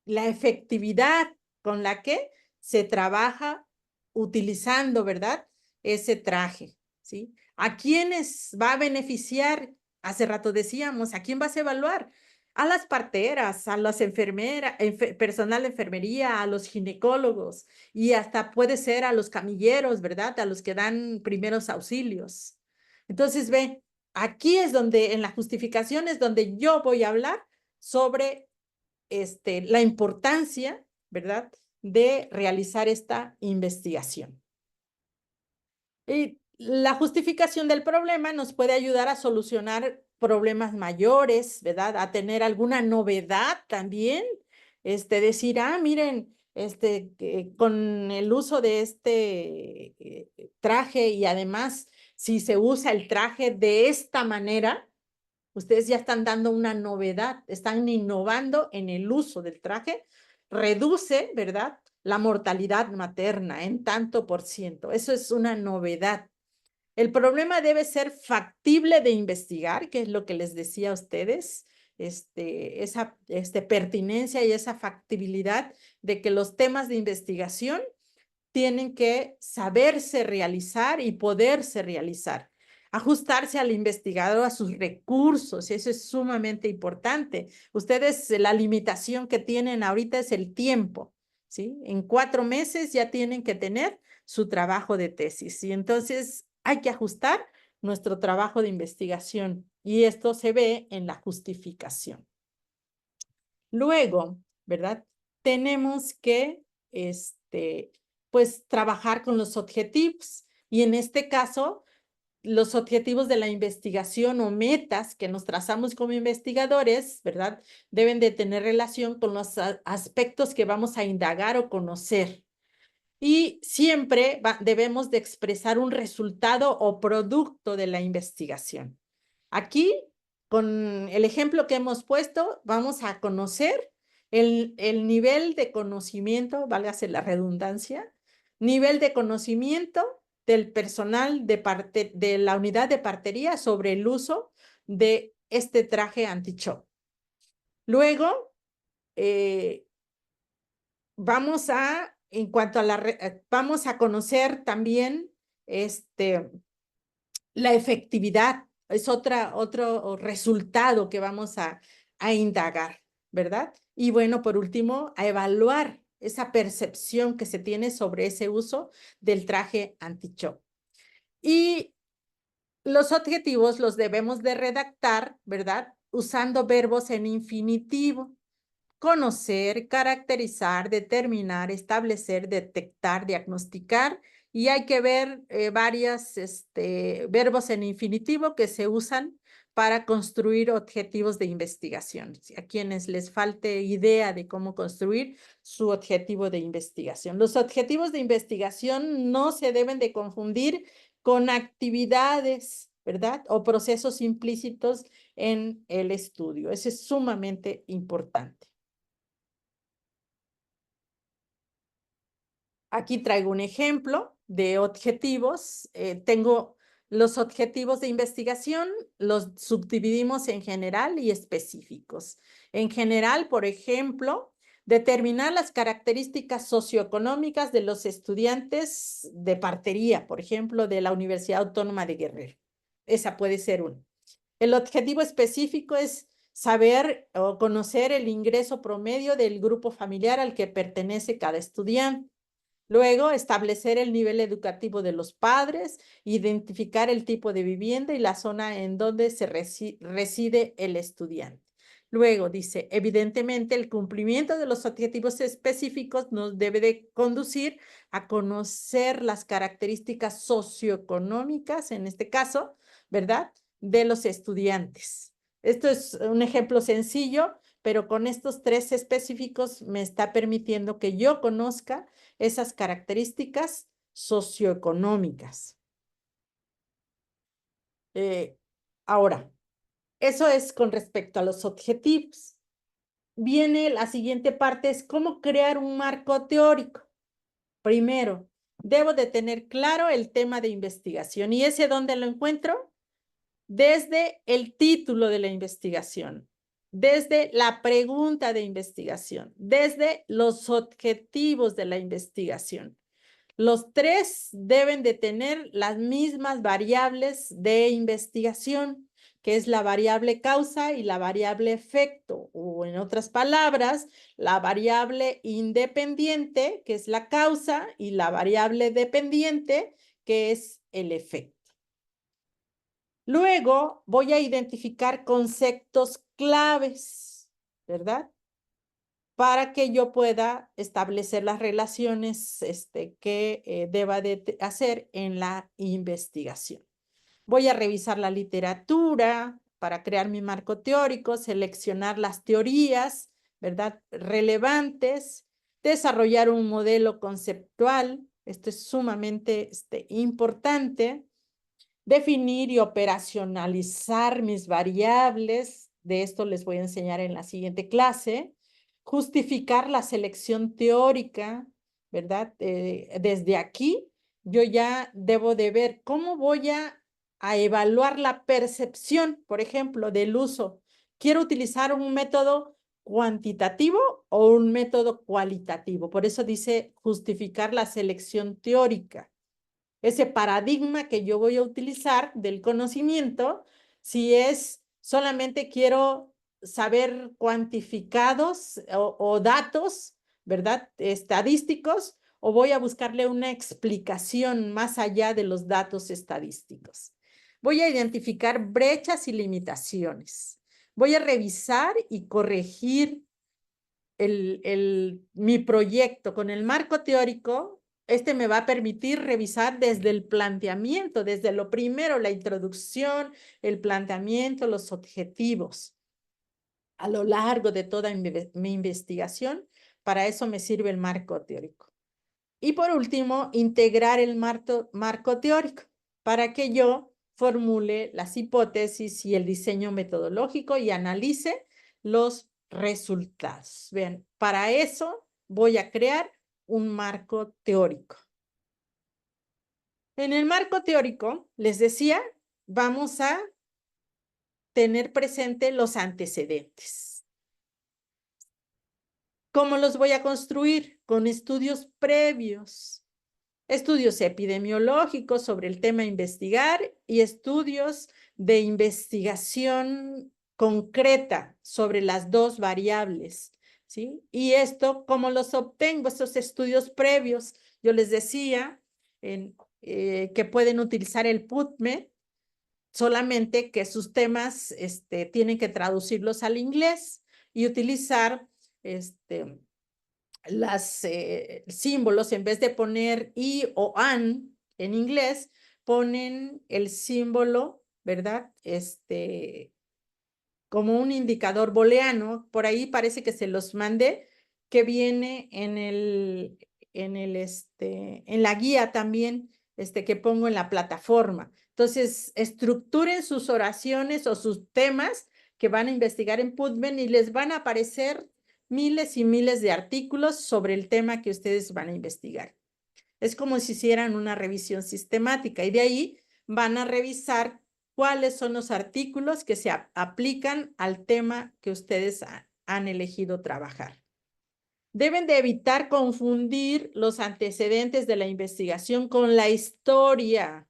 La efectividad con la que se trabaja utilizando, ¿verdad?, ese traje, ¿sí? ¿A quiénes va a beneficiar? Hace rato decíamos, ¿a quién vas a evaluar? A las parteras, a las enfermeras, personal de enfermería, a los ginecólogos y hasta puede ser a los camilleros, ¿verdad?, a los que dan primeros auxilios. Entonces, ve, aquí es donde, en la justificación es donde yo voy a hablar sobre la importancia, ¿verdad?, de realizar esta investigación. Y la justificación del problema nos puede ayudar a solucionar problemas mayores, ¿verdad?, a tener alguna novedad también, decir, miren, con el uso de traje y además si se usa el traje de esta manera, ustedes ya están dando una novedad, están innovando en el uso del traje, reduce, ¿verdad?, la mortalidad materna en tanto por ciento. Eso es una novedad. El problema debe ser factible de investigar, que es lo que les decía a ustedes, esa pertinencia y esa factibilidad de que los temas de investigación tienen que saberse realizar y poderse realizar. Ajustarse al investigador a sus recursos, eso es sumamente importante. Ustedes, la limitación que tienen ahorita es el tiempo, ¿sí? En 4 meses ya tienen que tener su trabajo de tesis, y entonces hay que ajustar nuestro trabajo de investigación, y esto se ve en la justificación. Luego, ¿verdad? Tenemos que, pues, trabajar con los objetivos, y en este caso, los objetivos de la investigación o metas que nos trazamos como investigadores, ¿verdad? Deben de tener relación con los aspectos que vamos a indagar o conocer. Y siempre debemos de expresar un resultado o producto de la investigación. Aquí, con el ejemplo que hemos puesto, vamos a conocer el nivel de conocimiento, válgase la redundancia, nivel de conocimiento del personal de la unidad de partería sobre el uso de este traje anti-shock. Luego, vamos vamos a conocer también la efectividad. Es otro resultado que vamos a indagar, ¿verdad? Y bueno, por último, a evaluar esa percepción que se tiene sobre ese uso del traje anti-shock. Y los objetivos los debemos de redactar, ¿verdad? Usando verbos en infinitivo. Conocer, caracterizar, determinar, establecer, detectar, diagnosticar, y hay que ver varios verbos en infinitivo que se usan para construir objetivos de investigación. A quienes les falte idea de cómo construir su objetivo de investigación. Los objetivos de investigación no se deben de confundir con actividades, ¿verdad? O procesos implícitos en el estudio. Eso es sumamente importante. Aquí traigo un ejemplo de objetivos. Tengo los objetivos de investigación, los subdividimos en general y específicos. En general, por ejemplo, determinar las características socioeconómicas de los estudiantes de partería, por ejemplo, de la Universidad Autónoma de Guerrero. Esa puede ser una. El objetivo específico es saber o conocer el ingreso promedio del grupo familiar al que pertenece cada estudiante. Luego, establecer el nivel educativo de los padres, identificar el tipo de vivienda y la zona en donde se reside el estudiante. Luego dice, evidentemente, el cumplimiento de los objetivos específicos nos debe de conducir a conocer las características socioeconómicas, en este caso, ¿verdad?, de los estudiantes. Esto es un ejemplo sencillo, pero con estos 3 específicos me está permitiendo que yo conozca esas características socioeconómicas. Ahora, eso es con respecto a los objetivos. Viene la siguiente parte, es cómo crear un marco teórico. Primero, debo de tener claro el tema de investigación. ¿Y ese dónde lo encuentro? Desde el título de la investigación, desde la pregunta de investigación, desde los objetivos de la investigación. Los 3 deben de tener las mismas variables de investigación, que es la variable causa y la variable efecto, o en otras palabras, la variable independiente, que es la causa, y la variable dependiente, que es el efecto. Luego voy a identificar conceptos claves, ¿verdad?, para que yo pueda establecer las relaciones que deba de hacer en la investigación. Voy a revisar la literatura para crear mi marco teórico, seleccionar las teorías, ¿verdad?, relevantes, desarrollar un modelo conceptual. Esto es sumamente importante. Definir y operacionalizar mis variables. De esto les voy a enseñar en la siguiente clase. Justificar la selección teórica, ¿verdad? Desde aquí, yo ya debo de ver cómo voy a evaluar la percepción, por ejemplo, del uso quiero utilizar un método cuantitativo o un método cualitativo. Por eso dice justificar la selección teórica. Ese paradigma que yo voy a utilizar del conocimiento, si es solamente quiero saber cuantificados o datos, ¿verdad? Estadísticos, o voy a buscarle una explicación más allá de los datos estadísticos. Voy a identificar brechas y limitaciones. Voy a revisar y corregir mi proyecto con el marco teórico. Este me va a permitir revisar desde el planteamiento, desde lo primero, la introducción, el planteamiento, los objetivos, a lo largo de toda mi investigación. Para eso me sirve el marco teórico. Y por último, integrar el marco teórico para que yo formule las hipótesis y el diseño metodológico y analice los resultados. Vean, para eso voy a crear un marco teórico. En el marco teórico, les decía, vamos a tener presente los antecedentes. ¿Cómo los voy a construir? Con estudios previos. Estudios epidemiológicos sobre el tema a investigar y estudios de investigación concreta sobre las dos variables, ¿sí? Y esto, ¿cómo los obtengo? Estos estudios previos, yo les decía que pueden utilizar el PubMed, solamente que sus temas tienen que traducirlos al inglés y utilizar las símbolos, en vez de poner y o an en inglés, ponen el símbolo, ¿verdad? Como un indicador booleano. Por ahí parece que se los mandé, que viene en la guía también, que pongo en la plataforma. Entonces, estructuren sus oraciones o sus temas que van a investigar en PubMed y les van a aparecer miles y miles de artículos sobre el tema que ustedes van a investigar. Es como si hicieran una revisión sistemática y de ahí van a revisar cuáles son los artículos que se aplican al tema que ustedes han elegido trabajar. Deben de evitar confundir los antecedentes de la investigación con la historia.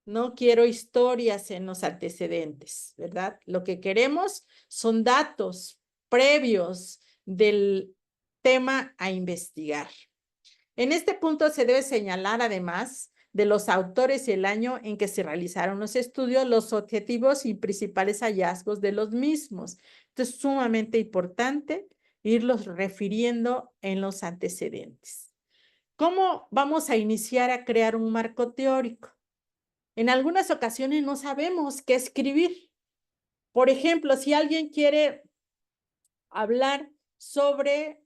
No quiero historias en los antecedentes, ¿verdad? Lo que queremos son datos previos del tema a investigar. En este punto se debe señalar, además de los autores y el año en que se realizaron los estudios, los objetivos y principales hallazgos de los mismos. Esto es sumamente importante irlos refiriendo en los antecedentes. ¿Cómo vamos a iniciar a crear un marco teórico? En algunas ocasiones no sabemos qué escribir. Por ejemplo, si alguien quiere hablar sobre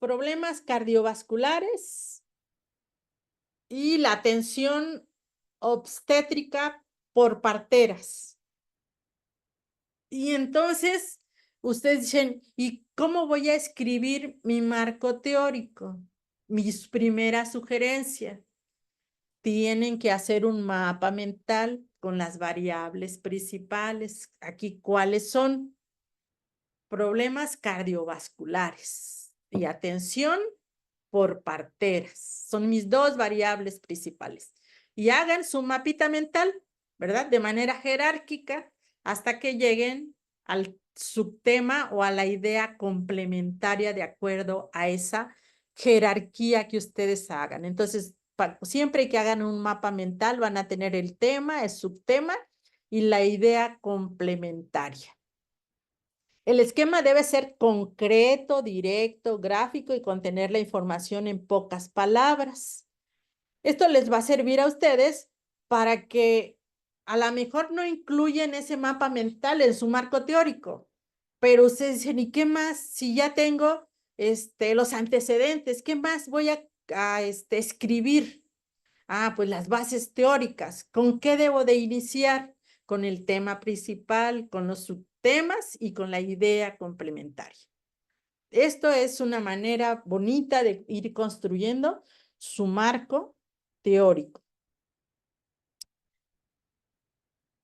problemas cardiovasculares y la atención obstétrica por parteras. Y entonces ustedes dicen, ¿y cómo voy a escribir mi marco teórico? Mis primeras sugerencias. Tienen que hacer un mapa mental con las variables principales. Aquí, ¿cuáles son? Problemas cardiovasculares y atención por parteras. Son mis dos variables principales. Y hagan su mapita mental, ¿verdad? De manera jerárquica hasta que lleguen al subtema o a la idea complementaria de acuerdo a esa jerarquía que ustedes hagan. Entonces, siempre que hagan un mapa mental van a tener el tema, el subtema y la idea complementaria. El esquema debe ser concreto, directo, gráfico y contener la información en pocas palabras. Esto les va a servir a ustedes para que a lo mejor no incluyen ese mapa mental en su marco teórico, pero ustedes dicen, ¿y qué más? Si ya tengo los antecedentes, ¿qué más voy a escribir? Ah, pues las bases teóricas. ¿Con qué debo de iniciar? Con el tema principal, con los subtemas y con la idea complementaria. Esto es una manera bonita de ir construyendo su marco teórico.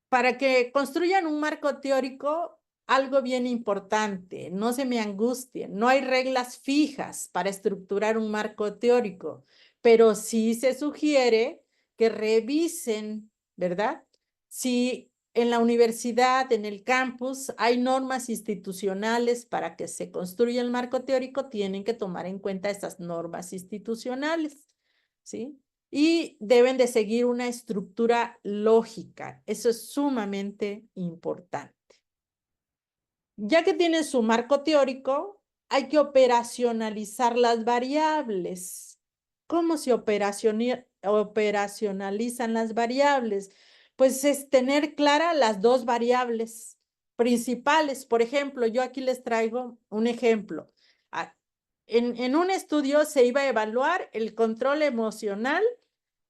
Para que construyan un marco teórico, algo bien importante, no se me angustien, no hay reglas fijas para estructurar un marco teórico, pero sí se sugiere que revisen, ¿verdad? Si en la universidad, en el campus, hay normas institucionales para que se construya el marco teórico, tienen que tomar en cuenta esas normas institucionales, ¿sí? Y deben de seguir una estructura lógica. Eso es sumamente importante. Ya que tienen su marco teórico, hay que operacionalizar las variables. ¿Cómo se operacionalizan las variables? Pues es tener claras las dos variables principales. Por ejemplo, yo aquí les traigo un ejemplo. Ah, en un estudio se iba a evaluar el control emocional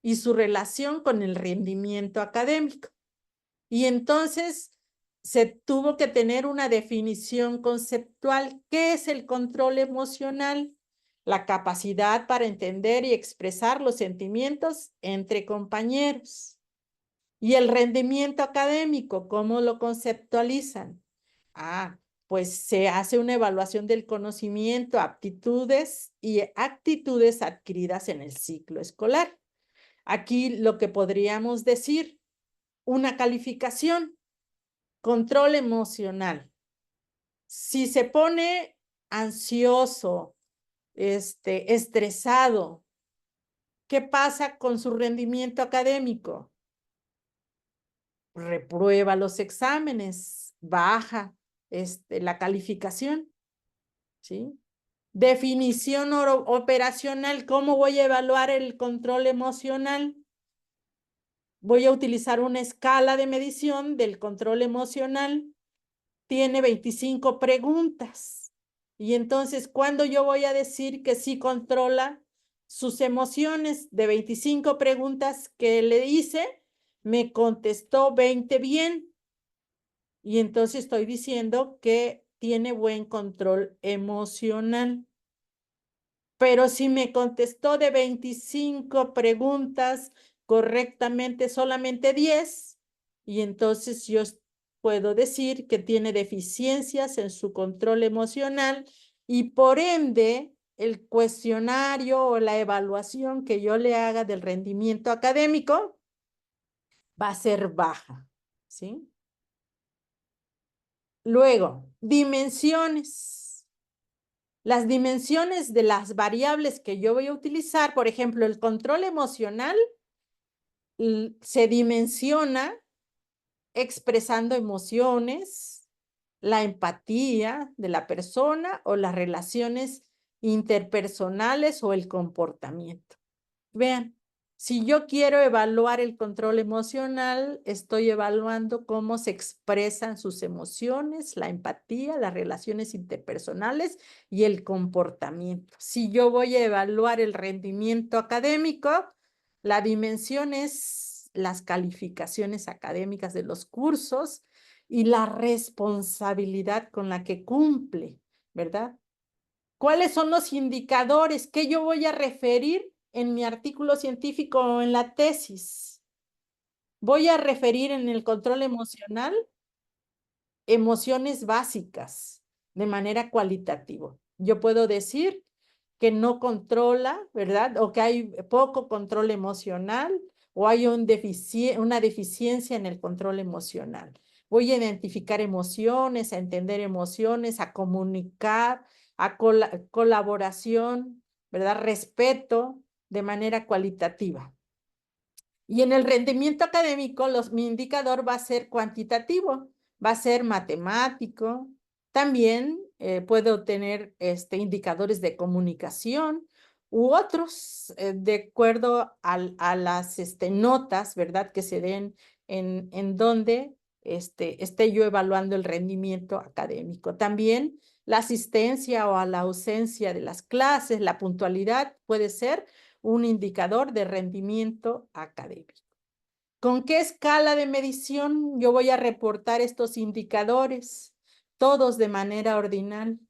y su relación con el rendimiento académico. Y entonces se tuvo que tener una definición conceptual. ¿Qué es el control emocional? La capacidad para entender y expresar los sentimientos entre compañeros. Y el rendimiento académico, ¿cómo lo conceptualizan? Pues se hace una evaluación del conocimiento, aptitudes y actitudes adquiridas en el ciclo escolar. Aquí lo que podríamos decir, una calificación, control emocional. Si se pone ansioso, estresado, ¿qué pasa con su rendimiento académico? Reprueba los exámenes, baja la calificación, ¿sí? Definición operacional, ¿cómo voy a evaluar el control emocional? Voy a utilizar una escala de medición del control emocional. Tiene 25 preguntas. Y entonces, ¿cuándo yo voy a decir que sí controla sus emociones? De 25 preguntas que le hice, me contestó 20 bien. Y entonces estoy diciendo que tiene buen control emocional. Pero si me contestó de 25 preguntas correctamente solamente 10, y entonces yo puedo decir que tiene deficiencias en su control emocional y por ende el cuestionario o la evaluación que yo le haga del rendimiento académico va a ser baja, ¿sí? Luego, dimensiones. Las dimensiones de las variables que yo voy a utilizar, por ejemplo, el control emocional se dimensiona expresando emociones, la empatía de la persona o las relaciones interpersonales o el comportamiento. Vean, si yo quiero evaluar el control emocional, estoy evaluando cómo se expresan sus emociones, la empatía, las relaciones interpersonales y el comportamiento. Si yo voy a evaluar el rendimiento académico, la dimensión es las calificaciones académicas de los cursos y la responsabilidad con la que cumple, ¿verdad? ¿Cuáles son los indicadores que yo voy a referir en mi artículo científico o en la tesis? Voy a referir en el control emocional emociones básicas de manera cualitativa. Yo puedo decir que no controla, ¿verdad? O que hay poco control emocional o hay una deficiencia en el control emocional. Voy a identificar emociones, a entender emociones, a comunicar, a colaboración, ¿verdad? Respeto de manera cualitativa. Y en el rendimiento académico, mi indicador va a ser cuantitativo, va a ser matemático. También puedo tener indicadores de comunicación u otros de acuerdo a las notas, ¿verdad? Que se den en donde esté yo evaluando el rendimiento académico. También la asistencia o a la ausencia de las clases, la puntualidad puede ser un indicador de rendimiento académico. ¿Con qué escala de medición yo voy a reportar estos indicadores? Todos de manera ordinal.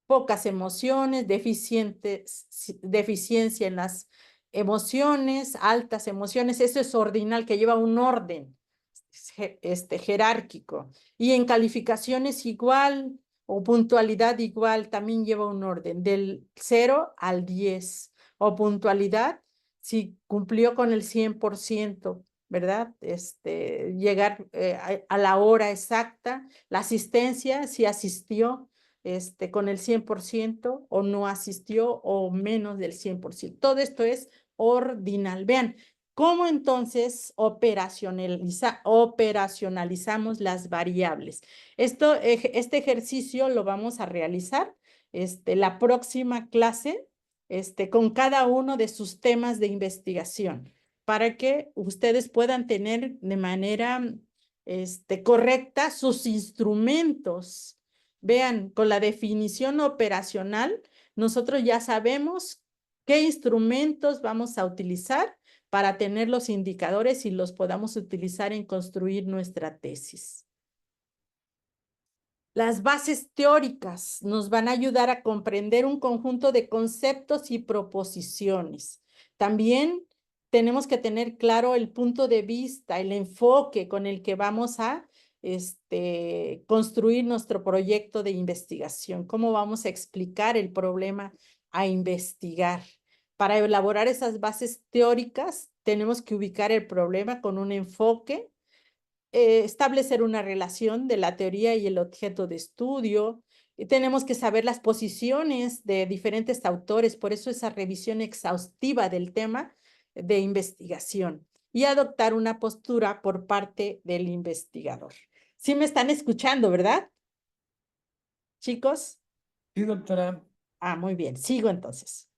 Pocas emociones, deficiencia en las emociones, altas emociones, eso es ordinal, que lleva un orden. jerárquico. Y en calificaciones igual o puntualidad igual, también lleva un orden, del 0 al 10. O puntualidad, si cumplió con el 100%, ¿verdad? Llegar a la hora exacta. La asistencia, si asistió con el 100% o no asistió o menos del 100%. Todo esto es ordinal. Vean, ¿cómo entonces operacionalizamos las variables? Este ejercicio lo vamos a realizar la próxima clase con cada uno de sus temas de investigación para que ustedes puedan tener de manera correcta sus instrumentos. Vean, con la definición operacional, nosotros ya sabemos qué instrumentos vamos a utilizar para tener los indicadores y los podamos utilizar en construir nuestra tesis. Las bases teóricas nos van a ayudar a comprender un conjunto de conceptos y proposiciones. También tenemos que tener claro el punto de vista, el enfoque con el que vamos a construir nuestro proyecto de investigación, cómo vamos a explicar el problema a investigar. Para elaborar esas bases teóricas, tenemos que ubicar el problema con un enfoque, establecer una relación de la teoría y el objeto de estudio. Tenemos que saber las posiciones de diferentes autores, por eso esa revisión exhaustiva del tema de investigación y adoptar una postura por parte del investigador. ¿Sí me están escuchando, verdad? ¿Chicos? Sí, doctora. Ah, muy bien. Sigo entonces.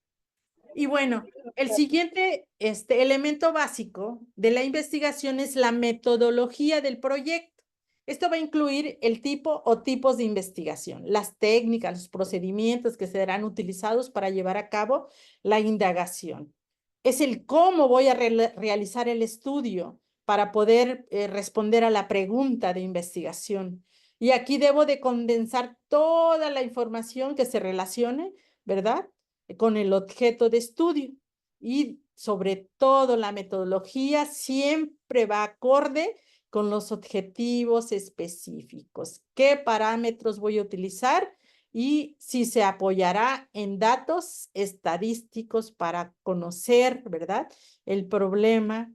Y bueno, el siguiente elemento básico de la investigación es la metodología del proyecto. Esto va a incluir el tipo o tipos de investigación, las técnicas, los procedimientos que serán utilizados para llevar a cabo la indagación. Es el cómo voy a realizar el estudio para poder responder a la pregunta de investigación. Y aquí debo de condensar toda la información que se relacione, ¿verdad?, con el objeto de estudio. Y sobre todo la metodología siempre va acorde con los objetivos específicos. ¿Qué parámetros voy a utilizar? Y si se apoyará en datos estadísticos para conocer, ¿verdad?, el problema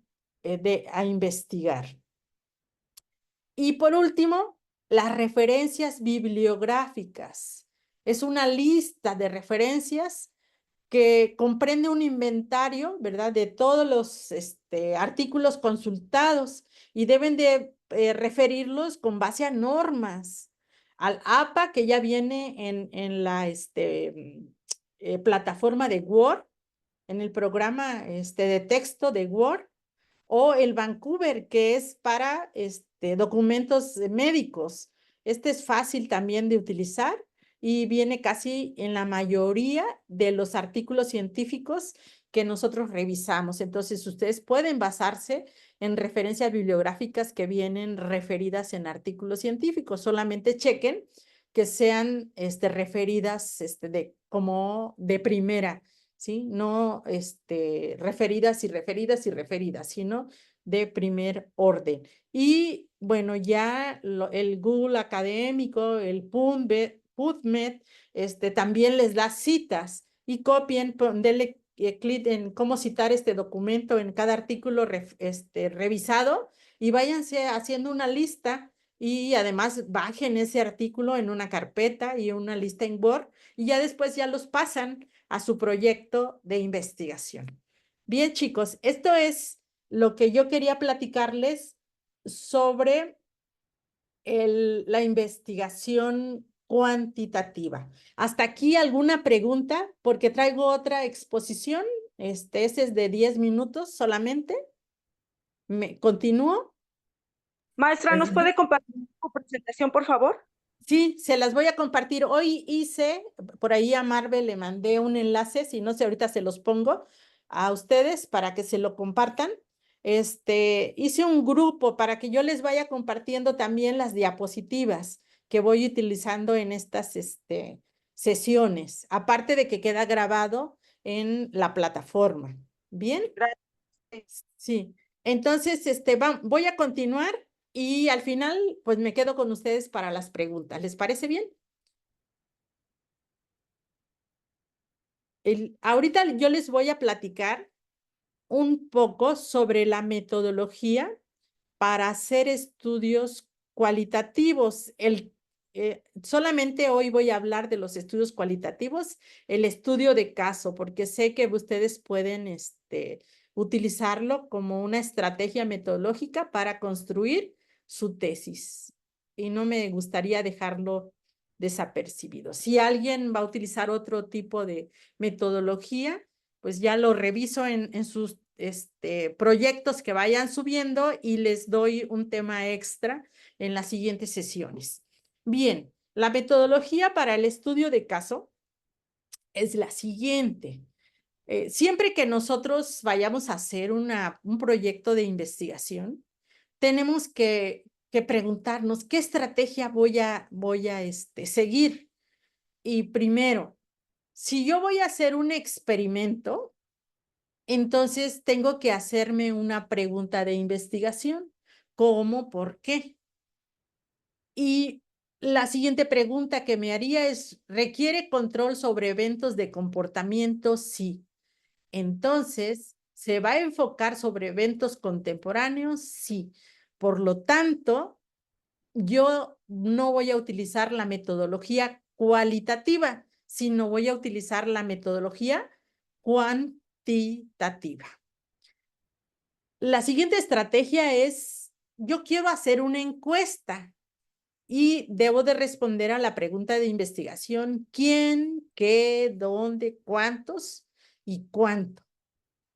a investigar. Y por último, las referencias bibliográficas. Es una lista de referencias que comprende un inventario, ¿verdad?, de todos los artículos consultados y deben de referirlos con base a normas, al APA que ya viene en la plataforma de Word, en el programa de texto de Word, o el Vancouver, que es para documentos médicos. Este es fácil también de utilizar y viene casi en la mayoría de los artículos científicos que nosotros revisamos. Entonces, ustedes pueden basarse en referencias bibliográficas que vienen referidas en artículos científicos. Solamente chequen que sean referidas como de primera, ¿sí? No referidas y referidas y referidas, sino de primer orden. Y bueno, ya el Google académico, el PubMed, también les da citas y copien, denle clic en cómo citar este documento en cada artículo revisado y váyanse haciendo una lista y además bajen ese artículo en una carpeta y una lista en Word y ya después ya los pasan a su proyecto de investigación. Bien, chicos, esto es lo que yo quería platicarles sobre la investigación cuantitativa. ¿Hasta aquí alguna pregunta? Porque traigo otra exposición. Ese es de 10 minutos solamente. ¿Continúo? Maestra, ¿nos puede compartir su presentación, por favor? Sí, se las voy a compartir. Hoy hice, por ahí a Marvel le mandé un enlace, si no sé, ahorita se los pongo a ustedes para que se lo compartan. Hice un grupo para que yo les vaya compartiendo también las diapositivas que voy utilizando en estas sesiones, aparte de que queda grabado en la plataforma. ¿Bien? Gracias. Sí. Entonces, voy a continuar y al final, pues me quedo con ustedes para las preguntas. ¿Les parece bien? Ahorita yo les voy a platicar un poco sobre la metodología para hacer estudios cualitativos. Solamente hoy voy a hablar de los estudios cualitativos, el estudio de caso, porque sé que ustedes pueden utilizarlo como una estrategia metodológica para construir su tesis. Y no me gustaría dejarlo desapercibido. Si alguien va a utilizar otro tipo de metodología, pues ya lo reviso en sus proyectos que vayan subiendo y les doy un tema extra en las siguientes sesiones. Bien, la metodología para el estudio de caso es la siguiente. Siempre que nosotros vayamos a hacer un proyecto de investigación, tenemos que preguntarnos qué estrategia voy a seguir. Y primero, si yo voy a hacer un experimento, entonces tengo que hacerme una pregunta de investigación. ¿Cómo? ¿Por qué? Y la siguiente pregunta que me haría es, ¿requiere control sobre eventos de comportamiento? Sí. Entonces, ¿se va a enfocar sobre eventos contemporáneos? Sí. Por lo tanto, yo no voy a utilizar la metodología cualitativa, sino voy a utilizar la metodología cuantitativa. La siguiente estrategia es, yo quiero hacer una encuesta y debo de responder a la pregunta de investigación, ¿quién, qué, dónde, cuántos y cuánto?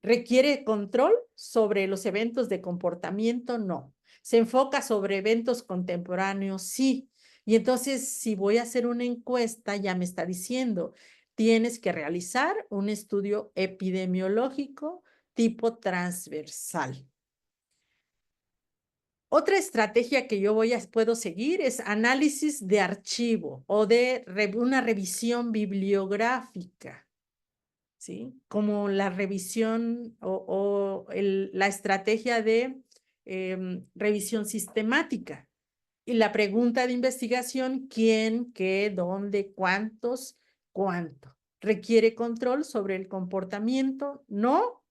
¿Requiere control sobre los eventos de comportamiento? No. ¿Se enfoca sobre eventos contemporáneos? Sí. Y entonces, si voy a hacer una encuesta, ya me está diciendo, tienes que realizar un estudio epidemiológico tipo transversal. Otra estrategia que yo puedo seguir es análisis de archivo o de una revisión bibliográfica, ¿sí? Como la revisión o la estrategia de revisión sistemática. Y la pregunta de investigación, ¿quién, qué, dónde, cuántos, cuánto? ¿Requiere control sobre el comportamiento? No.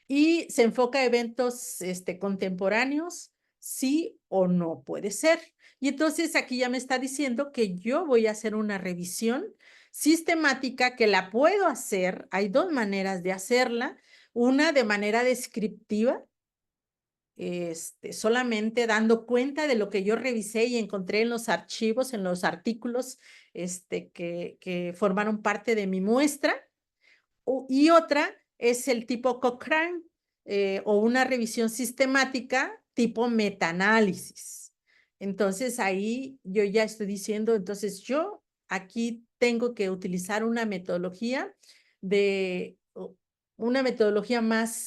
Y se enfoca a eventos contemporáneos, sí o no, puede ser. Y entonces aquí ya me está diciendo que yo voy a hacer una revisión sistemática que la puedo hacer. Hay dos maneras de hacerla. Una de manera descriptiva, solamente dando cuenta de lo que yo revisé y encontré en los archivos, en los artículos que formaron parte de mi muestra. Y otra es el tipo Cochrane o una revisión sistemática tipo metaanálisis. Entonces ahí yo ya estoy diciendo, entonces yo aquí tengo que utilizar una metodología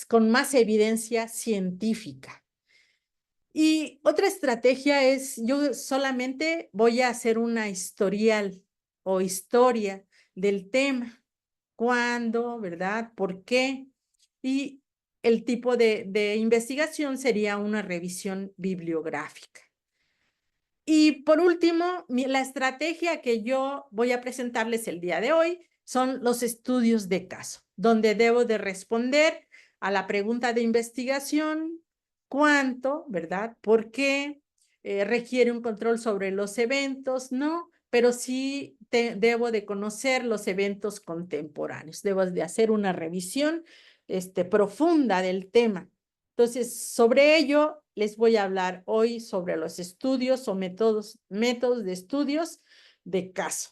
con más evidencia científica. Y otra estrategia es, yo solamente voy a hacer una historial o historia del tema. ¿Cuándo? ¿Verdad? ¿Por qué? Y el tipo de investigación sería una revisión bibliográfica. Y por último, la estrategia que yo voy a presentarles el día de hoy son los estudios de caso, donde debo de responder a la pregunta de investigación, ¿cuánto? ¿Verdad? ¿Por qué? ¿Requiere un control sobre los eventos? No, pero sí debo de conocer los eventos contemporáneos. Debo de hacer una revisión profunda del tema. Entonces, sobre ello les voy a hablar hoy sobre los estudios o métodos de estudios de caso.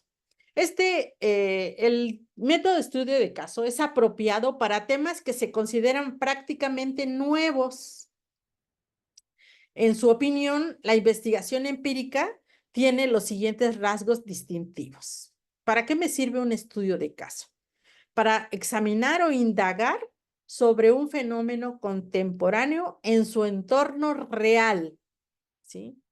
El método de estudio de caso es apropiado para temas que se consideran prácticamente nuevos. En su opinión, la investigación empírica tiene los siguientes rasgos distintivos. ¿Para qué me sirve un estudio de caso? Para examinar o indagar sobre un fenómeno contemporáneo en su entorno real, ¿sí?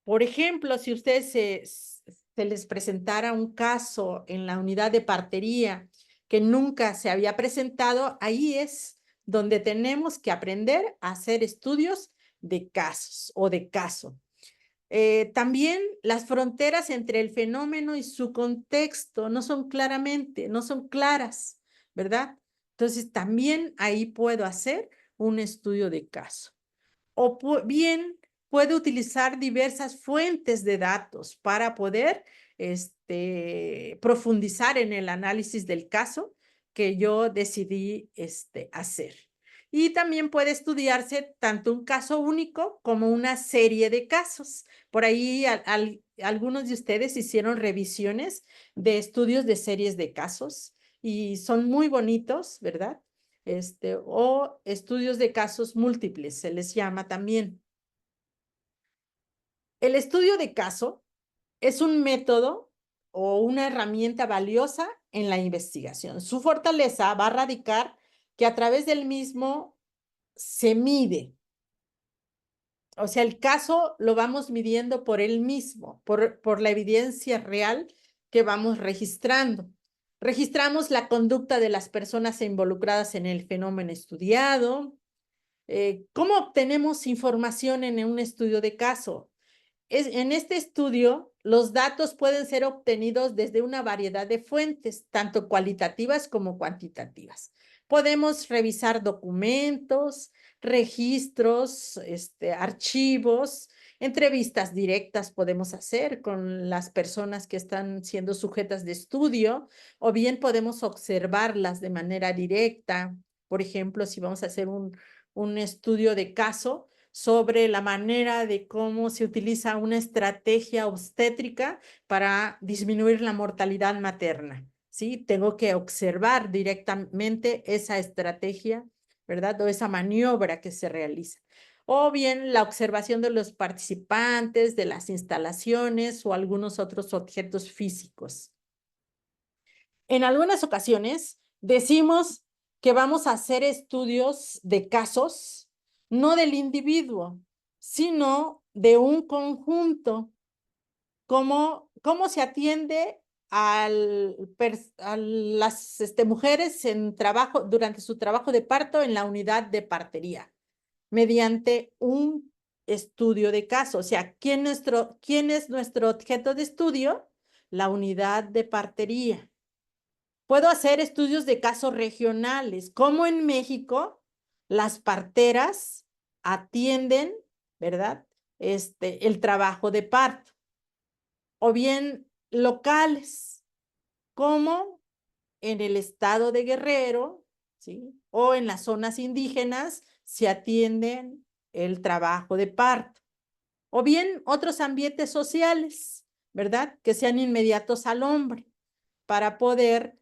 Por ejemplo, si ustedes se les presentara un caso en la unidad de partería que nunca se había presentado, ahí es donde tenemos que aprender a hacer estudios de casos o de caso. También las fronteras entre el fenómeno y su contexto no son claras, ¿verdad? Entonces, también ahí puedo hacer un estudio de caso. O bien puede utilizar diversas fuentes de datos para poder profundizar en el análisis del caso que yo decidí hacer. Y también puede estudiarse tanto un caso único como una serie de casos. Por ahí algunos de ustedes hicieron revisiones de estudios de series de casos y son muy bonitos, ¿verdad? O estudios de casos múltiples, se les llama también. El estudio de caso es un método o una herramienta valiosa en la investigación. Su fortaleza va a radicar que a través del mismo se mide. O sea, el caso lo vamos midiendo por él mismo, por la evidencia real que vamos registrando. Registramos la conducta de las personas involucradas en el fenómeno estudiado. ¿Cómo obtenemos información en un estudio de caso? En este estudio, los datos pueden ser obtenidos desde una variedad de fuentes, tanto cualitativas como cuantitativas. Podemos revisar documentos, registros, archivos, entrevistas directas podemos hacer con las personas que están siendo sujetas de estudio, o bien podemos observarlas de manera directa. Por ejemplo, si vamos a hacer un estudio de caso sobre la manera de cómo se utiliza una estrategia obstétrica para disminuir la mortalidad materna, ¿sí? Tengo que observar directamente esa estrategia, ¿verdad? O esa maniobra que se realiza. O bien la observación de los participantes, de las instalaciones o algunos otros objetos físicos. En algunas ocasiones decimos que vamos a hacer estudios de casos, no del individuo, sino de un conjunto. ¿Cómo se atiende a las mujeres durante su trabajo de parto en la unidad de partería? Mediante un estudio de caso. O sea, ¿quién es nuestro objeto de estudio? La unidad de partería. Puedo hacer estudios de casos regionales, como en México las parteras atienden, ¿verdad? El trabajo de parto. O bien locales, como en el estado de Guerrero, ¿sí? O en las zonas indígenas se atienden el trabajo de parto. O bien otros ambientes sociales, ¿verdad? Que sean inmediatos al hombre para poder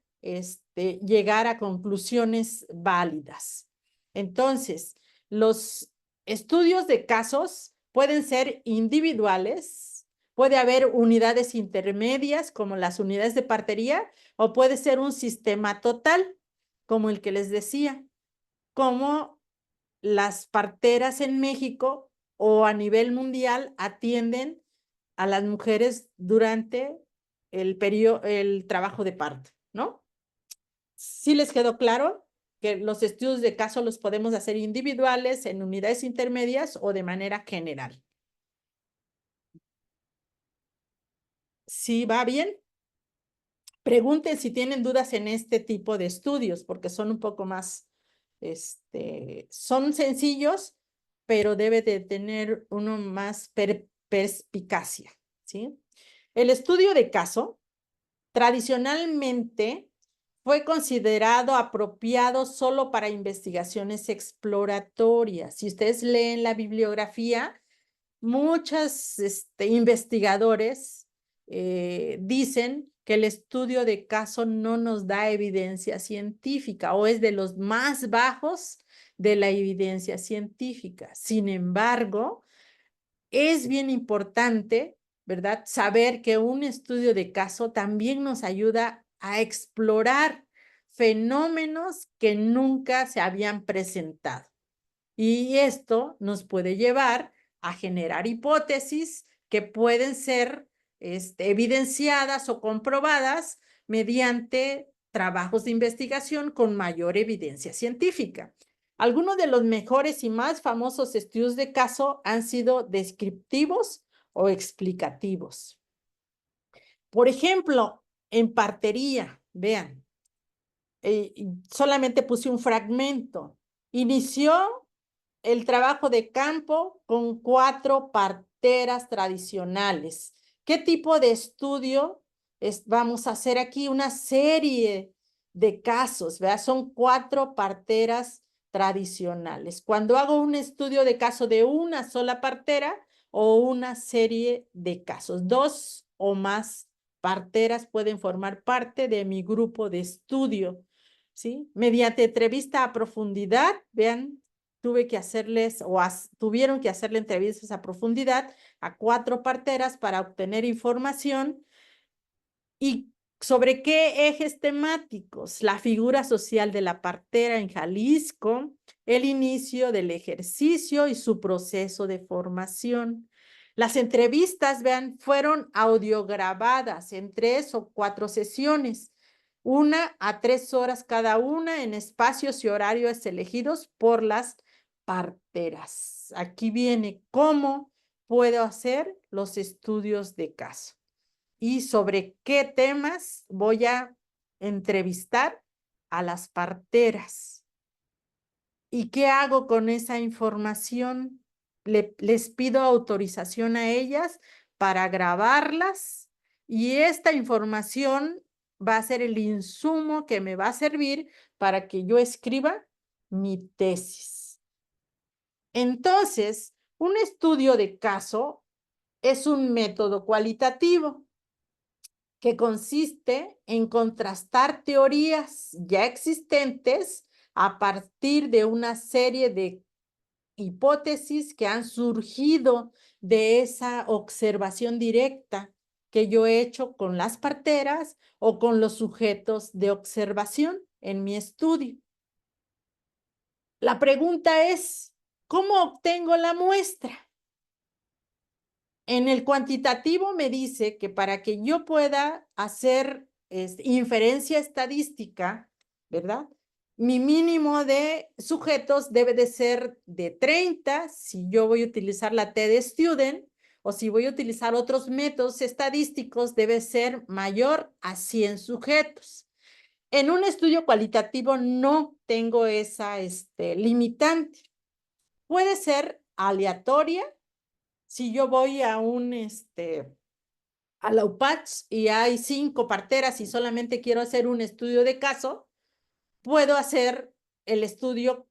llegar a conclusiones válidas. Entonces, los estudios de casos pueden ser individuales, puede haber unidades intermedias como las unidades de partería, o puede ser un sistema total, como el que les decía, como las parteras en México o a nivel mundial atienden a las mujeres durante el trabajo de parto, ¿no? ¿Sí les quedó claro que los estudios de caso los podemos hacer individuales, en unidades intermedias o de manera general? ¿Sí va bien? Pregunten si tienen dudas en este tipo de estudios, porque son un poco más, son sencillos, pero debe de tener uno más perspicacia, ¿sí? El estudio de caso tradicionalmente fue considerado apropiado solo para investigaciones exploratorias. Si ustedes leen la bibliografía, muchos investigadores dicen que el estudio de caso no nos da evidencia científica o es de los más bajos de la evidencia científica. Sin embargo, es bien importante, ¿verdad? Saber que un estudio de caso también nos ayuda a explorar fenómenos que nunca se habían presentado. Y esto nos puede llevar a generar hipótesis que pueden ser evidenciadas o comprobadas mediante trabajos de investigación con mayor evidencia científica. Algunos de los mejores y más famosos estudios de caso han sido descriptivos o explicativos. Por ejemplo, en partería, vean, solamente puse un fragmento. Inició el trabajo de campo con 4 parteras tradicionales. ¿Qué tipo de estudio vamos a hacer aquí? Una serie de casos, ¿verdad? Son 4 parteras tradicionales. Cuando hago un estudio de caso de una sola partera o una serie de casos, 2 o más parteras pueden formar parte de mi grupo de estudio, ¿sí? Mediante entrevista a profundidad, vean, tuve que hacerles tuvieron que hacerle entrevistas a profundidad a 4 parteras para obtener información. ¿Y sobre qué ejes temáticos? La figura social de la partera en Jalisco, el inicio del ejercicio y su proceso de formación. Las entrevistas, vean, fueron audiograbadas en 3 o 4 sesiones, 1 a 3 horas cada una en espacios y horarios elegidos por las parteras. Aquí viene cómo puedo hacer los estudios de caso y sobre qué temas voy a entrevistar a las parteras. ¿Y qué hago con esa información? Les pido autorización a ellas para grabarlas y esta información va a ser el insumo que me va a servir para que yo escriba mi tesis. Entonces, un estudio de caso es un método cualitativo que consiste en contrastar teorías ya existentes a partir de una serie de hipótesis que han surgido de esa observación directa que yo he hecho con las parteras o con los sujetos de observación en mi estudio. La pregunta es, ¿cómo obtengo la muestra? En el cuantitativo me dice que para que yo pueda hacer inferencia estadística, ¿verdad? Mi mínimo de sujetos debe de ser de 30, si yo voy a utilizar la T-de-Student, o si voy a utilizar otros métodos estadísticos, debe ser mayor a 100 sujetos. En un estudio cualitativo no tengo esa limitante. Puede ser aleatoria. Si yo voy a a la UPACH y hay 5 parteras y solamente quiero hacer un estudio de caso, puedo hacer el estudio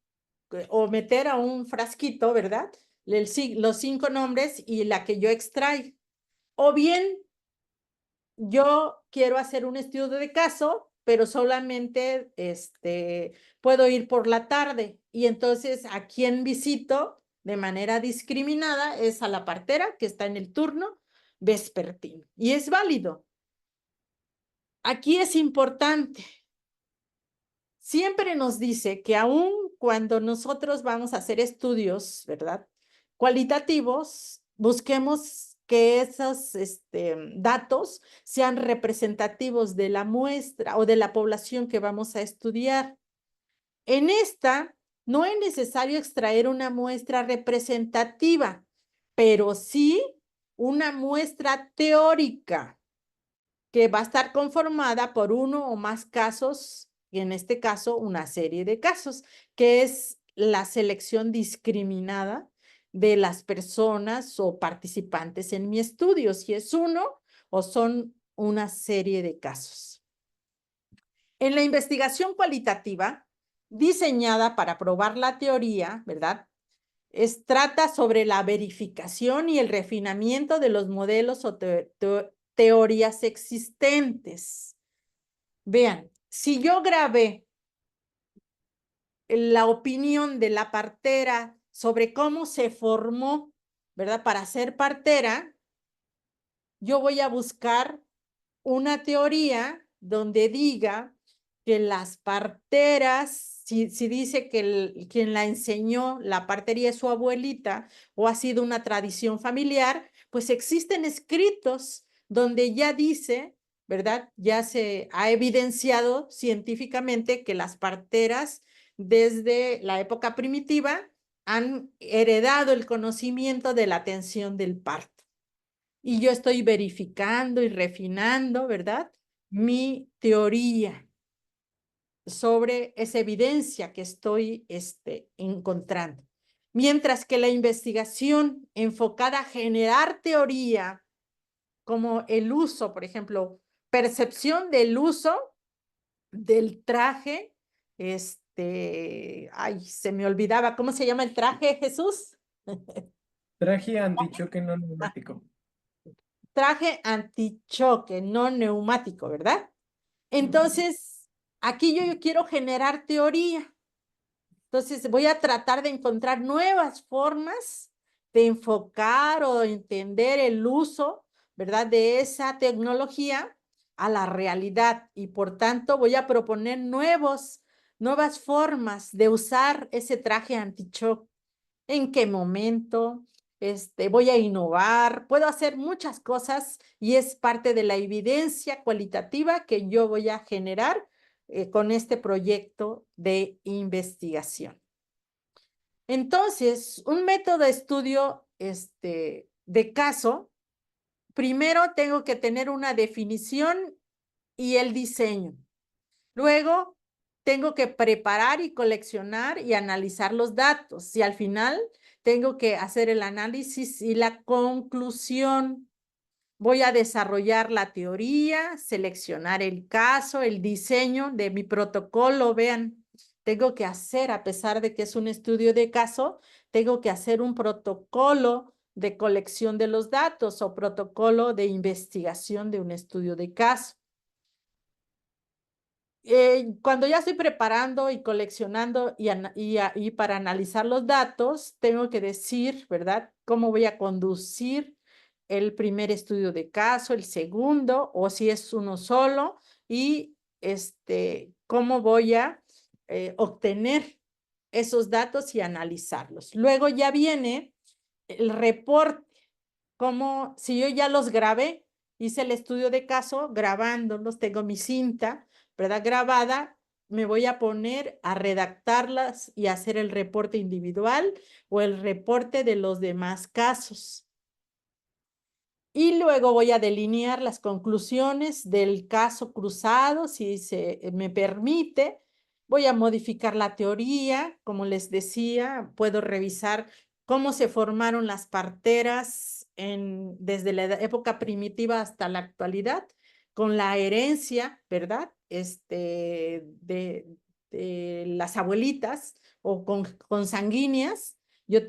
o meter a un frasquito, ¿verdad? Los 5 nombres y la que yo extraigo. O bien, yo quiero hacer un estudio de caso, pero solamente puedo ir por la tarde. Y entonces, ¿a quién visito de manera discriminada? Es a la partera que está en el turno vespertino. Y es válido. Aquí es importante. Siempre nos dice que aun cuando nosotros vamos a hacer estudios, ¿verdad? Cualitativos, busquemos que esos datos sean representativos de la muestra o de la población que vamos a estudiar. En esta, no es necesario extraer una muestra representativa, pero sí una muestra teórica que va a estar conformada por uno o más casos, y en este caso una serie de casos, que es la selección discriminada de las personas o participantes en mi estudio, si es uno o son una serie de casos. En la investigación cualitativa, diseñada para probar la teoría, ¿verdad? Trata sobre la verificación y el refinamiento de los modelos o teorías existentes. Vean, si yo grabé la opinión de la partera sobre cómo se formó, ¿verdad? Para ser partera, yo voy a buscar una teoría donde diga que las parteras, si dice que quien la enseñó la partería es su abuelita o ha sido una tradición familiar, pues existen escritos donde ya dice, ¿verdad? Ya se ha evidenciado científicamente que las parteras desde la época primitiva han heredado el conocimiento de la atención del parto. Y yo estoy verificando y refinando, ¿verdad?, mi teoría sobre esa evidencia que estoy encontrando. Mientras que la investigación enfocada a generar teoría, como el uso, por ejemplo, percepción del uso del traje, ay, se me olvidaba, ¿cómo se llama el traje, Jesús? Traje antichoque no neumático. Traje antichoque, no neumático, ¿verdad? Entonces, aquí yo quiero generar teoría. Entonces, voy a tratar de encontrar nuevas formas de enfocar o entender el uso, ¿verdad?, de esa tecnología a la realidad. Y por tanto, voy a proponer nuevas formas de usar ese traje anti-shock. ¿En qué momento? Voy a innovar, puedo hacer muchas cosas y es parte de la evidencia cualitativa que yo voy a generar con este proyecto de investigación. Entonces, un método de estudio de caso, primero tengo que tener una definición y el diseño. Luego, tengo que preparar y coleccionar y analizar los datos. Y al final, tengo que hacer el análisis y la conclusión. Voy a desarrollar la teoría, seleccionar el caso, el diseño de mi protocolo. Vean, tengo que hacer, a pesar de que es un estudio de caso, tengo que hacer un protocolo de colección de los datos o protocolo de investigación de un estudio de caso. Cuando ya estoy preparando y coleccionando y para analizar los datos, tengo que decir, ¿verdad?, cómo voy a conducir el primer estudio de caso, el segundo, o si es uno solo, y cómo voy a obtener esos datos y analizarlos. Luego ya viene el reporte, como si yo ya los grabé, hice el estudio de caso, grabándolos, tengo mi cinta, ¿verdad?, grabada, me voy a poner a redactarlas y hacer el reporte individual o el reporte de los demás casos. Y luego voy a delinear las conclusiones del caso cruzado, si se me permite. Voy a modificar la teoría, como les decía, puedo revisar cómo se formaron las parteras desde la época primitiva hasta la actualidad, con la herencia, ¿verdad?, de las abuelitas o consanguíneas. Yo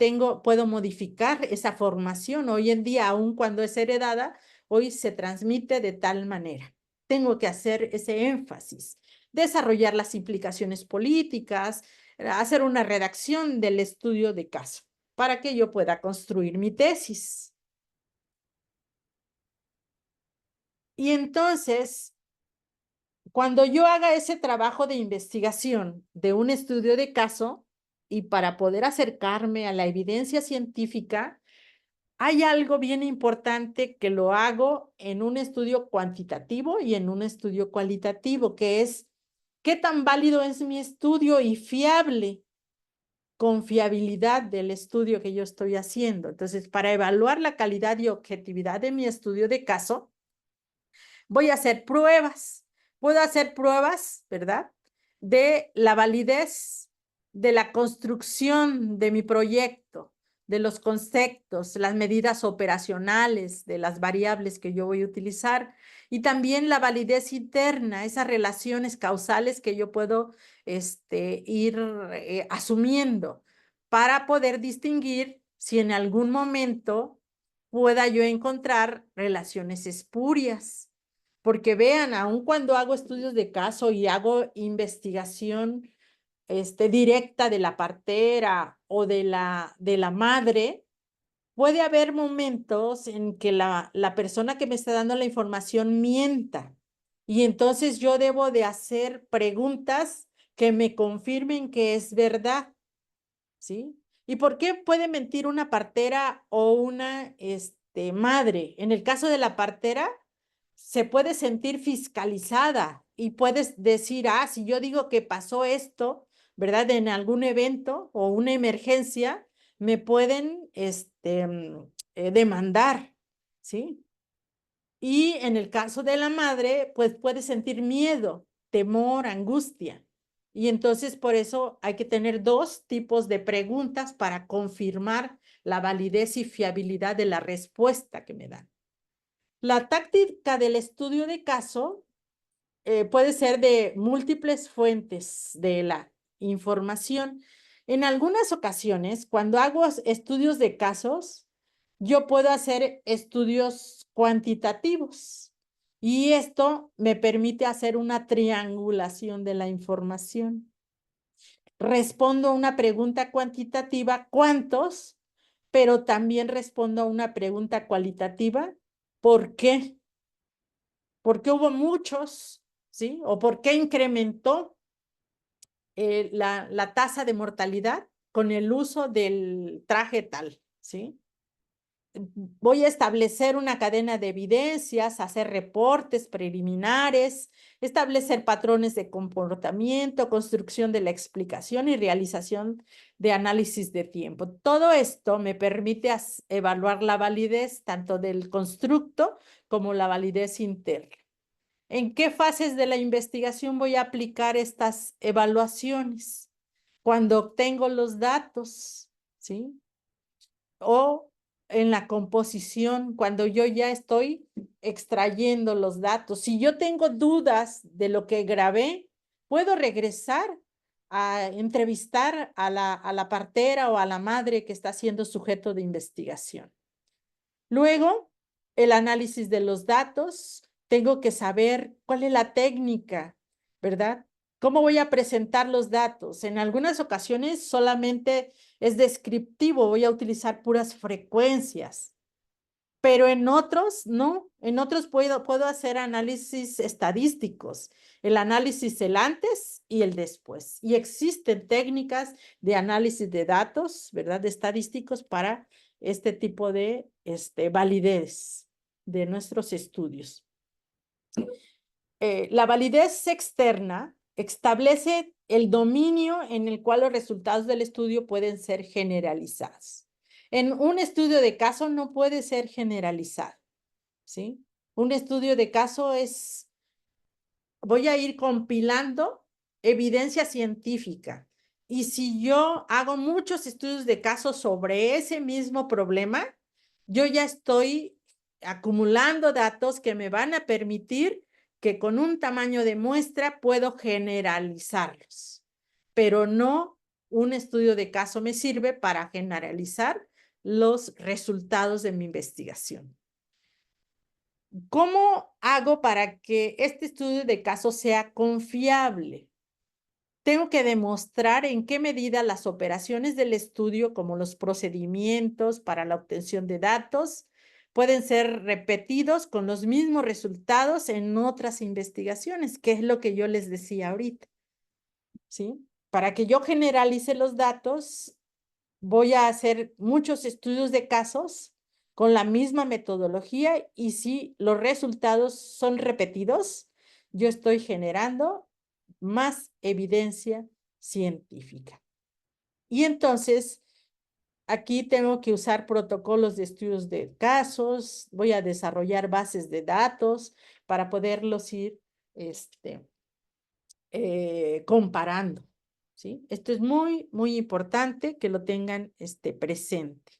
puedo modificar esa formación. Hoy en día, aun cuando es heredada, hoy se transmite de tal manera. Tengo que hacer ese énfasis, desarrollar las implicaciones políticas, hacer una redacción del estudio de caso para que yo pueda construir mi tesis. Y entonces, cuando yo haga ese trabajo de investigación de un estudio de caso y para poder acercarme a la evidencia científica, hay algo bien importante que lo hago en un estudio cuantitativo y en un estudio cualitativo, que es qué tan válido es mi estudio y fiable, confiabilidad del estudio que yo estoy haciendo. Entonces, para evaluar la calidad y objetividad de mi estudio de caso, voy a hacer pruebas. Puedo hacer pruebas, ¿verdad?, de la validez de la construcción de mi proyecto, de los conceptos, las medidas operacionales, de las variables que yo voy a utilizar, y también la validez interna, esas relaciones causales que yo puedo ir asumiendo para poder distinguir si en algún momento pueda yo encontrar relaciones espurias. Porque vean, aun cuando hago estudios de caso y hago investigación directa de la partera o de la madre, puede haber momentos en que la persona que me está dando la información mienta. Y entonces yo debo de hacer preguntas que me confirmen que es verdad, ¿sí? ¿Y por qué puede mentir una partera o una madre? En el caso de la partera, se puede sentir fiscalizada y puedes decir, si yo digo que pasó esto, ¿verdad? En algún evento o una emergencia me pueden demandar, ¿sí? Y en el caso de la madre, pues puede sentir miedo, temor, angustia. Y entonces por eso hay que tener dos tipos de preguntas para confirmar la validez y fiabilidad de la respuesta que me dan. La táctica del estudio de caso puede ser de múltiples fuentes de la información. En algunas ocasiones, cuando hago estudios de casos, yo puedo hacer estudios cuantitativos y esto me permite hacer una triangulación de la información. Respondo a una pregunta cuantitativa, ¿cuántos? Pero también respondo a una pregunta cualitativa, ¿por qué? ¿Por qué hubo muchos? ¿Sí? ¿O por qué incrementó la tasa de mortalidad con el uso del traje tal? ¿Sí? Voy a establecer una cadena de evidencias, hacer reportes preliminares, establecer patrones de comportamiento, construcción de la explicación y realización de análisis de tiempo. Todo esto me permite evaluar la validez tanto del constructo como la validez interna. ¿En qué fases de la investigación voy a aplicar estas evaluaciones? Cuando obtengo los datos, ¿sí? O en la composición, cuando yo ya estoy extrayendo los datos. Si yo tengo dudas de lo que grabé, puedo regresar a entrevistar a la partera o a la madre que está siendo sujeto de investigación. Luego, el análisis de los datos. Tengo que saber cuál es la técnica, ¿verdad? ¿Cómo voy a presentar los datos? En algunas ocasiones solamente es descriptivo, voy a utilizar puras frecuencias, pero en otros no, en otros puedo hacer análisis estadísticos, el análisis el antes y el después. Y existen técnicas de análisis de datos, ¿verdad? De estadísticos para este tipo de validez de nuestros estudios. La validez externa establece el dominio en el cual los resultados del estudio pueden ser generalizados. En un estudio de caso no puede ser generalizado, ¿sí? Un estudio de caso es, voy a ir compilando evidencia científica. Y si yo hago muchos estudios de caso sobre ese mismo problema, yo ya estoy acumulando datos que me van a permitir que con un tamaño de muestra puedo generalizarlos, pero no un estudio de caso me sirve para generalizar los resultados de mi investigación. ¿Cómo hago para que este estudio de caso sea confiable? Tengo que demostrar en qué medida las operaciones del estudio, como los procedimientos para la obtención de datos, pueden ser repetidos con los mismos resultados en otras investigaciones, que es lo que yo les decía ahorita, ¿sí? Para que yo generalice los datos, voy a hacer muchos estudios de casos con la misma metodología y si los resultados son repetidos, yo estoy generando más evidencia científica. Y entonces, aquí tengo que usar protocolos de estudios de casos, voy a desarrollar bases de datos para poderlos ir comparando, ¿sí? Esto es muy, muy importante que lo tengan presente.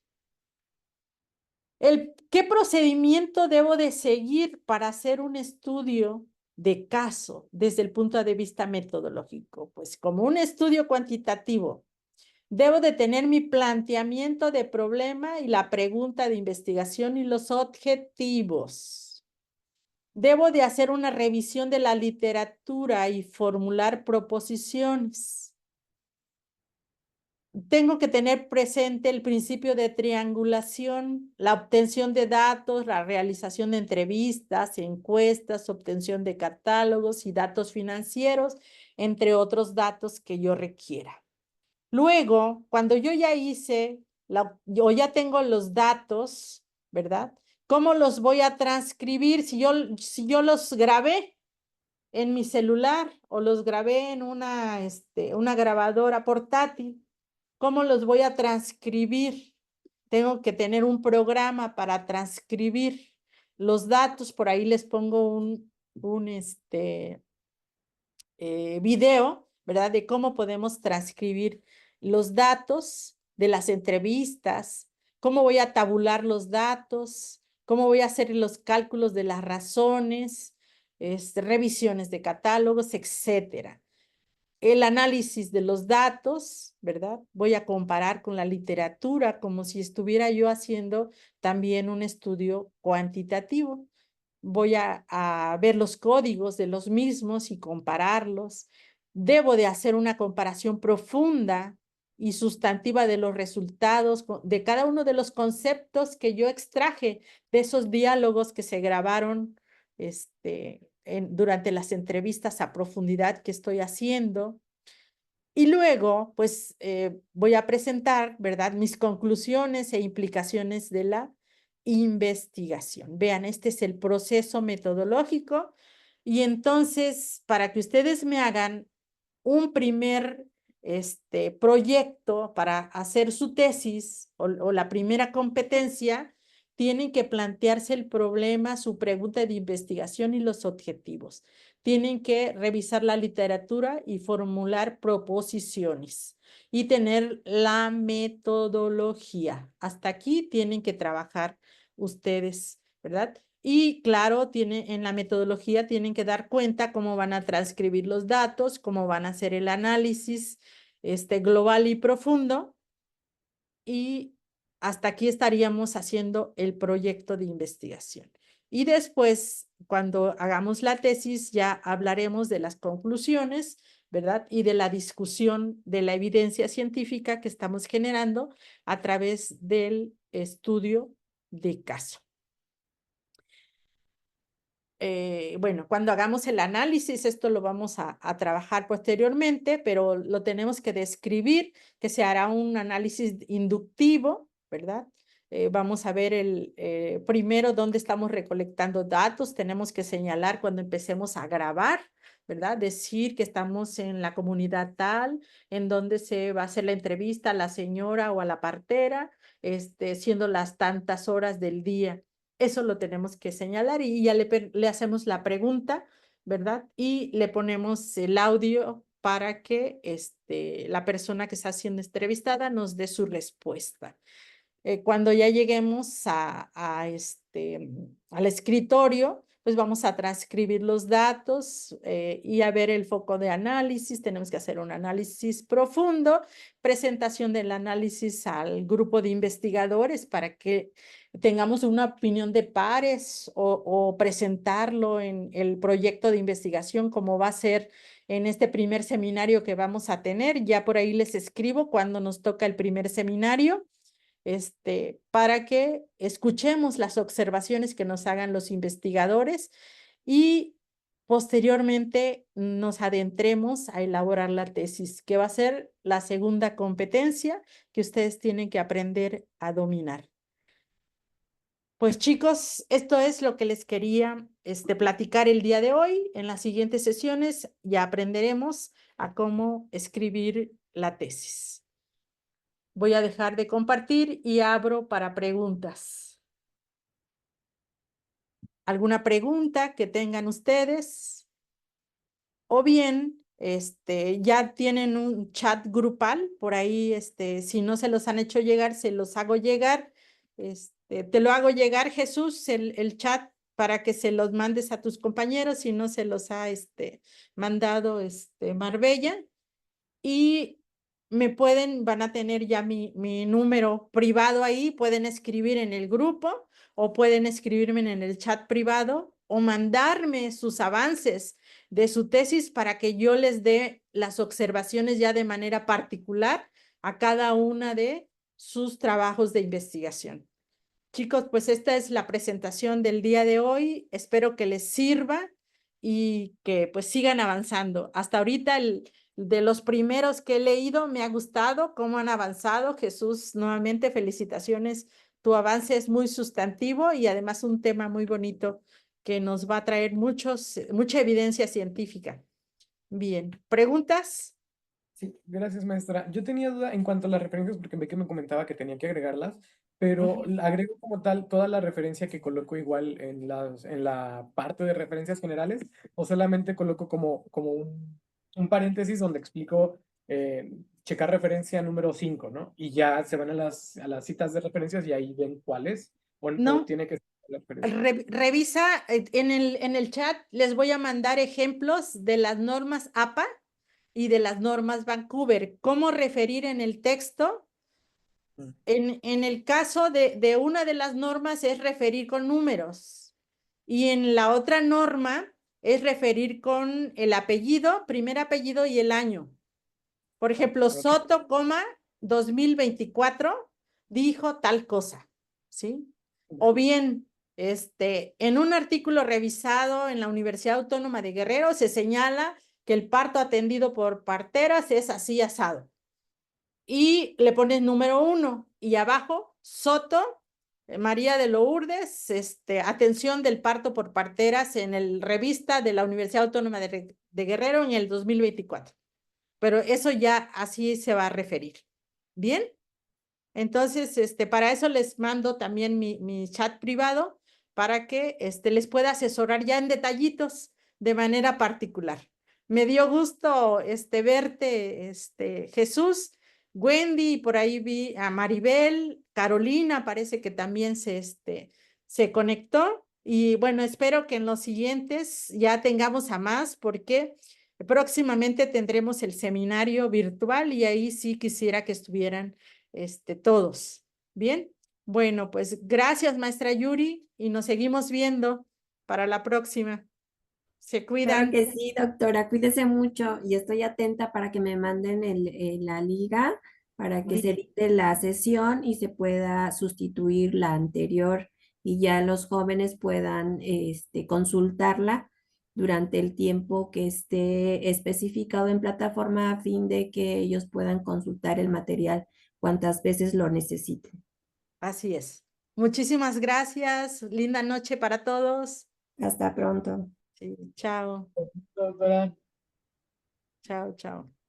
¿Qué procedimiento debo de seguir para hacer un estudio de caso desde el punto de vista metodológico? Pues como un estudio cuantitativo, debo de tener mi planteamiento de problema y la pregunta de investigación y los objetivos. Debo de hacer una revisión de la literatura y formular proposiciones. Tengo que tener presente el principio de triangulación, la obtención de datos, la realización de entrevistas, encuestas, obtención de catálogos y datos financieros, entre otros datos que yo requiera. Luego, cuando yo ya hice, o ya tengo los datos, ¿verdad? ¿Cómo los voy a transcribir si yo los grabé? en mi celular o los grabé en una grabadora portátil, ¿cómo los voy a transcribir? Tengo que tener un programa para transcribir los datos. Por ahí les pongo un video, ¿verdad? De cómo podemos transcribir los datos de las entrevistas, cómo voy a tabular los datos, cómo voy a hacer los cálculos de las razones, revisiones de catálogos, etcétera. El análisis de los datos, ¿verdad? Voy a comparar con la literatura como si estuviera yo haciendo también un estudio cuantitativo. Voy a ver los códigos de los mismos y compararlos. Debo de hacer una comparación profunda y sustantiva de los resultados de cada uno de los conceptos que yo extraje de esos diálogos que se grabaron durante las entrevistas a profundidad que estoy haciendo. Y luego, pues, voy a presentar, ¿verdad?, mis conclusiones e implicaciones de la investigación. Vean, este es el proceso metodológico. Y entonces, para que ustedes me hagan un primer proyecto para hacer su tesis o la primera competencia, tienen que plantearse el problema, su pregunta de investigación y los objetivos. Tienen que revisar la literatura y formular proposiciones y tener la metodología. Hasta aquí tienen que trabajar ustedes, ¿verdad? Y claro, en la metodología tienen que dar cuenta cómo van a transcribir los datos, cómo van a hacer el análisis global y profundo. Y hasta aquí estaríamos haciendo el proyecto de investigación. Y después, cuando hagamos la tesis, ya hablaremos de las conclusiones, ¿verdad? Y de la discusión de la evidencia científica que estamos generando a través del estudio de caso. Bueno, cuando hagamos el análisis, esto lo vamos a trabajar posteriormente, pero lo tenemos que describir, que se hará un análisis inductivo, ¿verdad? Vamos a ver primero dónde estamos recolectando datos, tenemos que señalar cuando empecemos a grabar, ¿verdad? Decir que estamos en la comunidad tal, en donde se va a hacer la entrevista a la señora o a la partera, siendo las tantas horas del día. Eso lo tenemos que señalar y ya le hacemos la pregunta, ¿verdad? Y le ponemos el audio para que la persona que está siendo entrevistada nos dé su respuesta. Cuando ya lleguemos al escritorio, pues vamos a transcribir los datos y a ver el foco de análisis. Tenemos que hacer un análisis profundo, presentación del análisis al grupo de investigadores para que tengamos una opinión de pares o presentarlo en el proyecto de investigación como va a ser en este primer seminario que vamos a tener. Ya por ahí les escribo cuando nos toca el primer seminario. Para que escuchemos las observaciones que nos hagan los investigadores y posteriormente nos adentremos a elaborar la tesis, que va a ser la segunda competencia que ustedes tienen que aprender a dominar. Pues chicos, esto es lo que les quería platicar el día de hoy. En las siguientes sesiones ya aprenderemos a cómo escribir la tesis. Voy a dejar de compartir y abro para preguntas. ¿Alguna pregunta que tengan ustedes? O bien, ya tienen un chat grupal por ahí, si no se los han hecho llegar, se los hago llegar. Te lo hago llegar, Jesús, el chat para que se los mandes a tus compañeros, si no se los ha mandado Marbella. Y van a tener ya mi número privado ahí, pueden escribir en el grupo o pueden escribirme en el chat privado o mandarme sus avances de su tesis para que yo les dé las observaciones ya de manera particular a cada una de sus trabajos de investigación. Chicos, pues esta es la presentación del día de hoy. Espero que les sirva y que pues sigan avanzando. Hasta ahorita de los primeros que he leído me ha gustado cómo han avanzado. Jesús, nuevamente felicitaciones. Tu avance es muy sustantivo y además un tema muy bonito que nos va a traer mucha evidencia científica. Bien, ¿preguntas? Sí, gracias, maestra. Yo tenía duda en cuanto a las referencias, porque ve que me comentaba que tenía que agregarlas, pero agrego como tal toda la referencia que coloco igual en la parte de referencias generales, o solamente coloco como un paréntesis donde explico checar referencia número 5, ¿no? Y ya se van a las citas de referencias y ahí ven cuáles, o No. tiene que ser la referencia. Revisa en el chat, les voy a mandar ejemplos de las normas APA y de las normas Vancouver. ¿Cómo referir en el texto? En el caso de una de las normas es referir con números y en la otra norma es referir con el apellido, primer apellido y el año. Por ejemplo, Ok. Soto, 2024 dijo tal cosa, ¿sí? O bien, en un artículo revisado en la Universidad Autónoma de Guerrero se señala que el parto atendido por parteras es así asado. Y le pones número 1 y abajo, Soto, María de Lourdes, atención del parto por parteras en el revista de la Universidad Autónoma de Guerrero en el 2024. Pero eso ya así se va a referir. ¿Bien? Entonces, para eso les mando también mi chat privado para que les pueda asesorar ya en detallitos de manera particular. Me dio gusto verte, Jesús, Wendy, por ahí vi a Maribel, Carolina, parece que también se conectó. Y bueno, espero que en los siguientes ya tengamos a más porque próximamente tendremos el seminario virtual y ahí sí quisiera que estuvieran todos. Bien, bueno, pues gracias, maestra Yuri, y nos seguimos viendo para la próxima. Se Claro cuidan. que sí, doctora, cuídese mucho y estoy atenta para que me manden la liga para que se edite la sesión y se pueda sustituir la anterior y ya los jóvenes puedan consultarla durante el tiempo que esté especificado en plataforma a fin de que ellos puedan consultar el material cuantas veces lo necesiten. Así es. Muchísimas gracias. Linda noche para todos. Hasta pronto. Sí, chao. Doctora. Chao, chao.